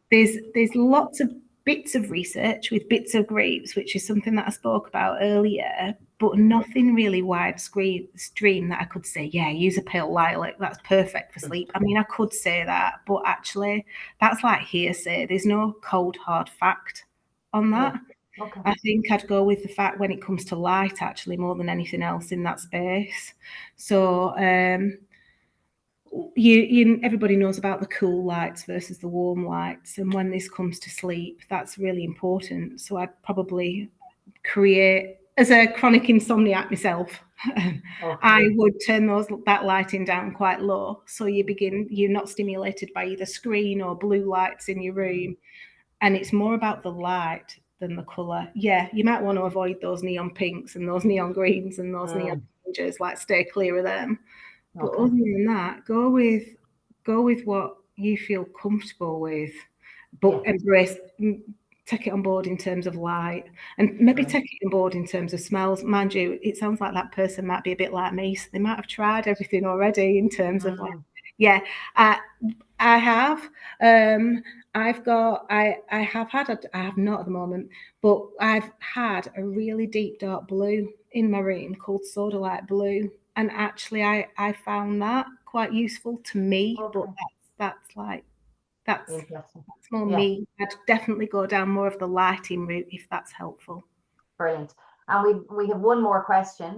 There's lots of bits of research with bits of groups, which is something that I spoke about earlier, but nothing really widescreen that I could say, yeah, use a pale lilac, that's perfect for sleep. I mean, I could say that, but actually that's like hearsay. There's no cold, hard fact on that. I think I'd go with the fact when it comes to light, actually, more than anything else in that space. So everybody knows about the cool lights versus the warm lights, and when this comes to sleep, that's really important. So I'd probably create, as a chronic insomniac myself, I would turn that lighting down quite low, so you're not stimulated by either screen or blue lights in your room, and it's more about the light than the colour. Yeah, you might want to avoid those neon pinks and those neon greens and those neon orangers, like stay clear of them. But other than that, go with what you feel comfortable with, but take it on board in terms of light, and maybe take it on board in terms of smells. Mind you, it sounds like that person might be a bit like me, so they might have tried everything already in terms of I have. I have not at the moment, but I've had a really deep dark blue in my room called soda light blue. And actually I found that quite useful to me, but that's more me. I'd definitely go down more of the lighting route if that's helpful. Brilliant. And we have one more question,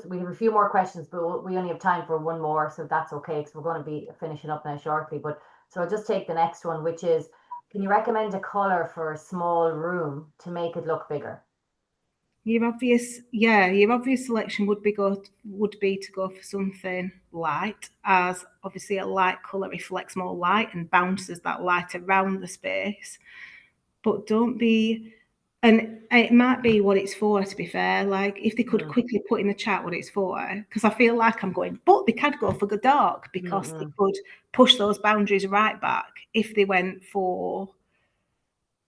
we have a few more questions, but we only have time for one more, so that's okay, because we're going to be finishing up now shortly. But so I'll just take the next one, which is, can you recommend a color for a small room to make it look bigger? Your obvious selection would be to go for something light, as obviously a light colour reflects more light and bounces that light around the space. But don't be And it might be what it's for, to be fair. Like, if they could quickly put in the chat what it's for, because I feel like I'm going, but they could go for the dark because they could push those boundaries right back if they went for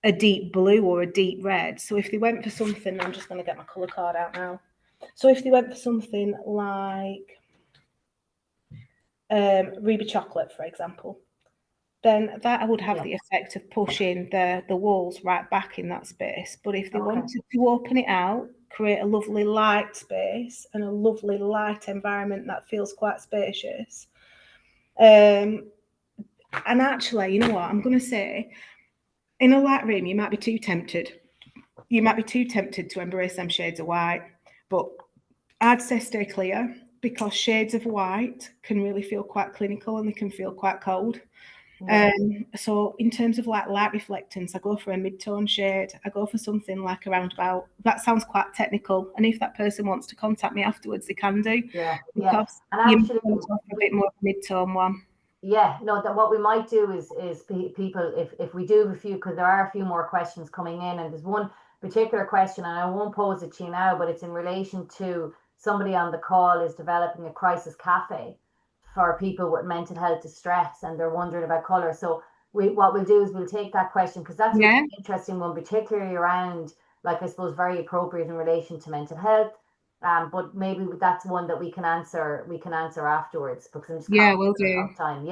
a deep blue or a deep red. So if they went for something, I'm just going to get my colour card out now. So if they went for something like ruby chocolate, for example, then that would have the effect of pushing the walls right back in that space. But if they wanted to open it out, create a lovely light space and a lovely light environment that feels quite spacious. And actually, you know what, I'm going to say, in a light room, you might be too tempted. You might be too tempted to embrace them shades of white. But I'd say stay clear, because shades of white can really feel quite clinical and they can feel quite cold. So in terms of like light reflectance, I go for a mid-tone shade. I go for something like around about, that sounds quite technical, and if that person wants to contact me afterwards, they can do. Because and you actually, might want a bit more of a mid-tone one. No, that what we might do is people, if we do a few, because there are a few more questions coming in, and there's one particular question, and I won't pose it to you now, but it's in relation to somebody on the call is developing a crisis cafe for people with mental health distress, and they're wondering about colour. So what we'll do is we'll take that question, because that's an interesting one, particularly around, like, I suppose, very appropriate in relation to mental health. But maybe that's one that we can answer afterwards, because I'm just we'll do. of time.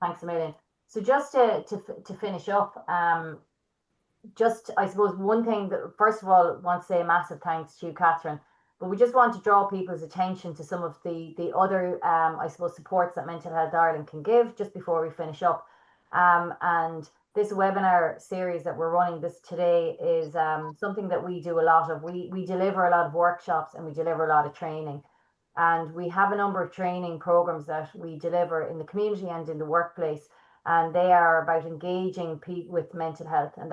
Thanks a million. So just to finish up, just, I suppose, one thing that, first of all, I want to say a massive thanks to you, Catherine, but we just want to draw people's attention to some of the other, I suppose, supports that Mental Health Ireland can give just before we finish up. And this webinar series that we're running this today is something that we do a lot of. We deliver a lot of workshops and we deliver a lot of training. And we have a number of training programs that we deliver in the community and in the workplace. And they are about engaging people with mental health. And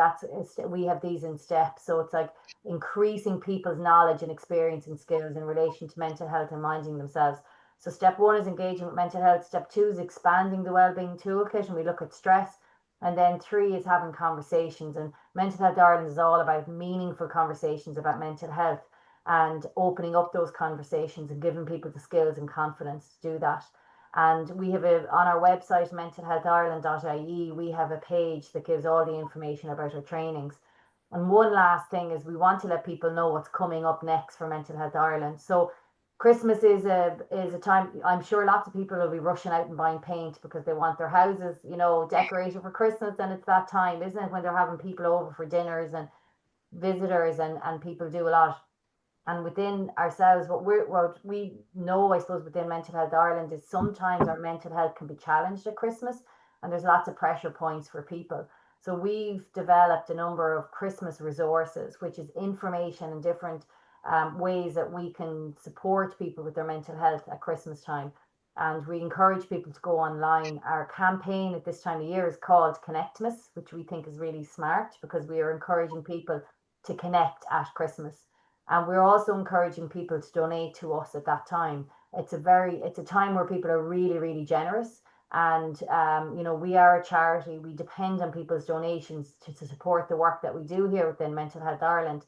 we have these in steps. So it's like increasing people's knowledge and experience and skills in relation to mental health and minding themselves. So step 1 is engaging with mental health. Step 2 is expanding the wellbeing toolkit, and we look at stress. And then 3 is having conversations. And Mental Health Ireland is all about meaningful conversations about mental health and opening up those conversations and giving people the skills and confidence to do that. And we have on our website, mentalhealthireland.ie, we have a page that gives all the information about our trainings. And one last thing is we want to let people know what's coming up next for Mental Health Ireland. So Christmas is a time, I'm sure lots of people will be rushing out and buying paint because they want their houses, decorated for Christmas. And it's that time, isn't it, when they're having people over for dinners and visitors, and people do a lot. And within ourselves, what we know, I suppose, within Mental Health Ireland is sometimes our mental health can be challenged at Christmas, and there's lots of pressure points for people. So we've developed a number of Christmas resources, which is information and different ways that we can support people with their mental health at Christmas time. And we encourage people to go online. Our campaign at this time of year is called Connectmas, which we think is really smart, because we are encouraging people to connect at Christmas. And we're also encouraging people to donate to us at that time. It's a time where people are really, really generous. And, we are a charity. We depend on people's donations to support the work that we do here within Mental Health Ireland.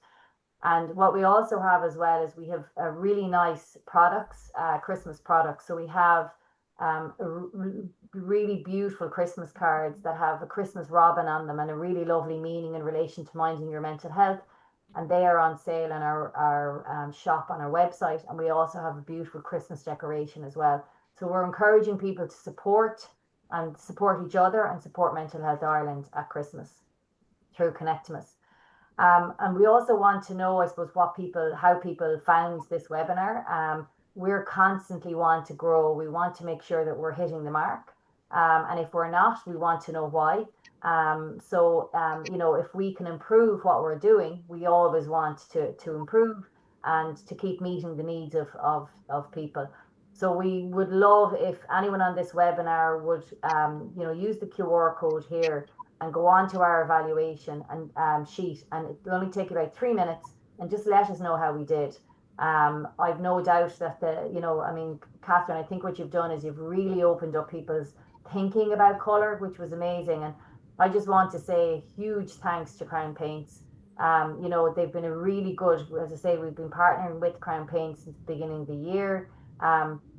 And what we also have as well is we have really nice products, Christmas products. So we have really beautiful Christmas cards that have a Christmas robin on them and a really lovely meaning in relation to minding your mental health. And they are on sale in our shop on our website. And we also have a beautiful Christmas decoration as well. So we're encouraging people to support each other and support Mental Health Ireland at Christmas through Connectmas. And we also want to know, I suppose, how people found this webinar. We're constantly want to grow. We want to make sure that we're hitting the mark. And if we're not, we want to know why. If we can improve what we're doing, we always want to improve and to keep meeting the needs of people. So we would love if anyone on this webinar would, use the QR code here and go on to our evaluation and sheet, and it'll only take about 3 minutes, and just let us know how we did. I've no doubt that Catherine, I think what you've done is you've really opened up people's thinking about colour, which was amazing. And I just want to say huge thanks to Crown Paints. You know, they've been a really good, as I say, we've been partnering with Crown Paint since the beginning of the year.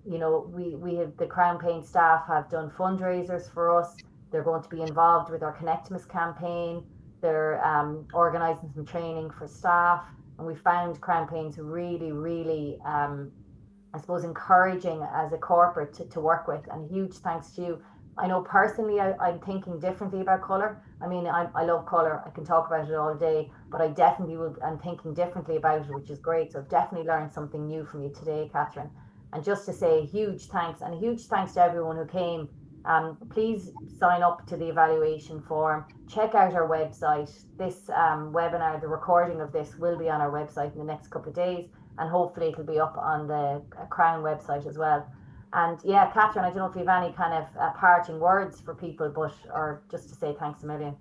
You know, we have the Crown Paint staff have done fundraisers for us. They're going to be involved with our Connectimus campaign. They're organising some training for staff, and we found Crown Paint's really, really I suppose, encouraging as a corporate to work with. And huge thanks to you. I know personally I'm thinking differently about colour. I mean, I love colour. I can talk about it all day, but I definitely will. I'm thinking differently about it, which is great. So I've definitely learned something new from you today, Catherine. And just to say huge thanks, and a huge thanks to everyone who came. Please sign up to the evaluation form. Check out our website. This webinar, the recording of this, will be on our website in the next couple of days, and hopefully it'll be up on the Crown website as well. And yeah, Catherine, I don't know if you have any kind of parting words for people, but or just to say thanks a million.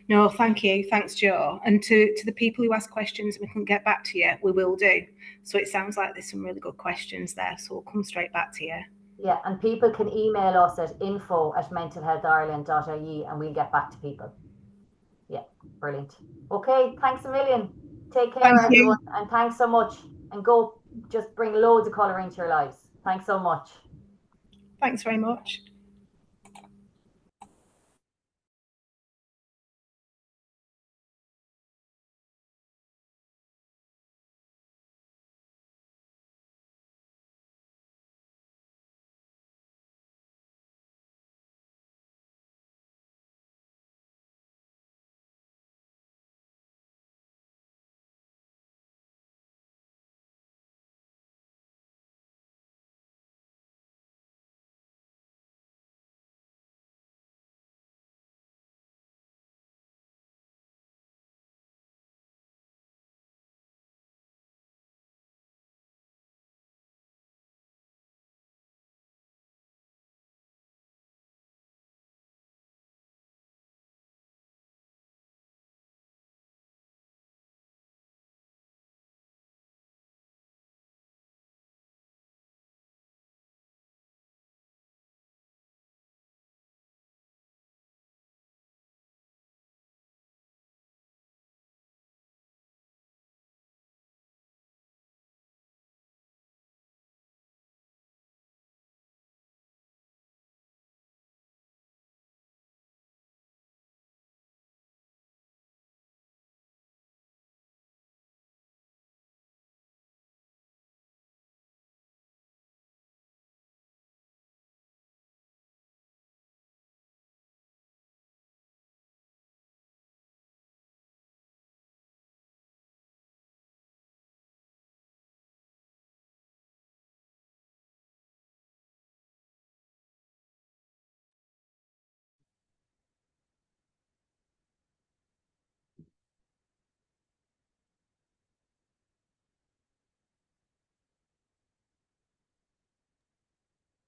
No, thank you. Thanks, Joe. And to the people who ask questions, we can get back to you. We will do. So it sounds like there's some really good questions there. So we'll come straight back to you. Yeah, and people can email us at info@mentalhealthireland.ie and we'll get back to people. Yeah, brilliant. Okay, thanks a million. Take care, Thank everyone, you. and thanks so much. And go just bring loads of colour into your lives. Thanks so much. Thanks very much.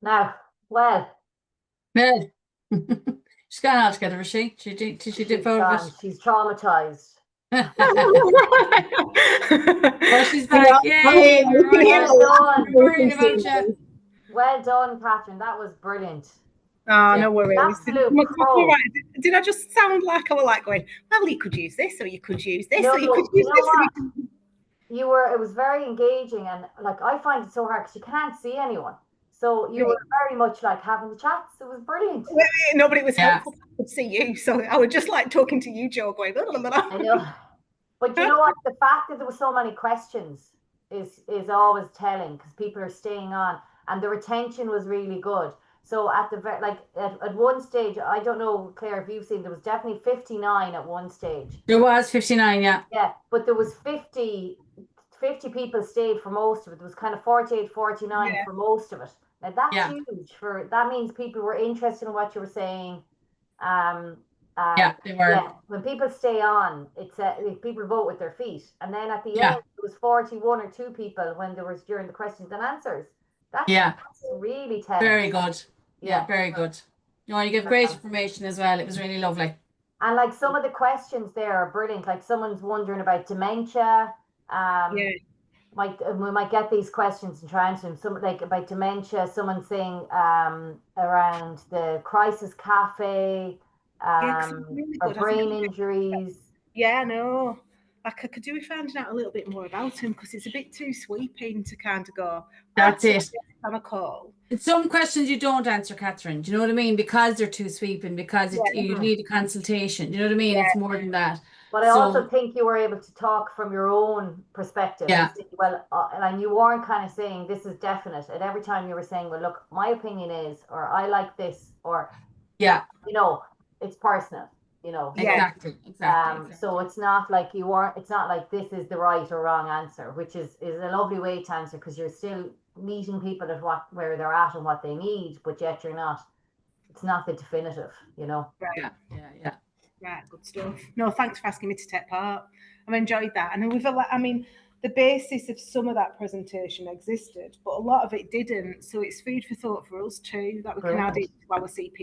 Now, well, Good. She's gone all together, is she? Did she dip she's out of gone. it? She's traumatized. Well, she's Yeah, back. I Yay! mean, you can hear Well the done. We're worried about you. Well done, Catherine. That was brilliant. Oh, Yeah. no worries. Absolute pro. Did I just sound like I was like going, well, you could use this, or you could use this, No, or you could you use know this? what? You were, it was very engaging, and like I find it so hard because you can't see anyone. So you were very much like having the chats. It was brilliant. No, but it was Yeah. helpful to see you. So I was just like talking to you, Joe, going, blah, blah, blah. I know. But you know what? The fact that there were so many questions is always telling because people are staying on, and the retention was really good. So at the like at one stage, I don't know, Claire, if you've seen, there was definitely 59 at one stage. There was 59, yeah. Yeah, but there was 50 people stayed for most of it. There was kind of 48, 49 for most of it. Now that's huge for that means people were interested in what you were saying. Yeah, they were. Yeah, when people stay on, it's people vote with their feet, and then at the Yeah. end, it was 41 or 2 people when there was during the questions and answers. That's really telling. Very good. Yeah, very good. You give great information as well. It was really lovely. And like some of the questions there are brilliant. Like someone's wondering about dementia. We might get these questions and try and answer them. Some like about dementia. Someone's saying around the crisis cafe. Really Or good, brain injuries. Yeah, no. like I could do with finding out a little bit more about him, because it's a bit too sweeping to kind of go, That's it. On a call. It's some questions you don't answer, Catherine. Do you know what I mean? Because they're too sweeping, because you need a consultation. Do you know what I mean? It's more than that. But I also think you were able to talk from your own perspective. Yeah. Well, and you weren't kind of saying this is definite. And every time you were saying, well, look, my opinion is, or I like this, or, yeah, you know, it's personal, you know. Exactly. So it's not like it's not like this is the right or wrong answer, which is a lovely way to answer, because you're still meeting people at where they're at and what they need, but yet it's not the definitive, you know. Right. Yeah. Right, good stuff. No, thanks for asking me to take part. I've enjoyed that. And the basis of some of that presentation existed, but a lot of it didn't. So it's food for thought for us too, that we can add it to our CP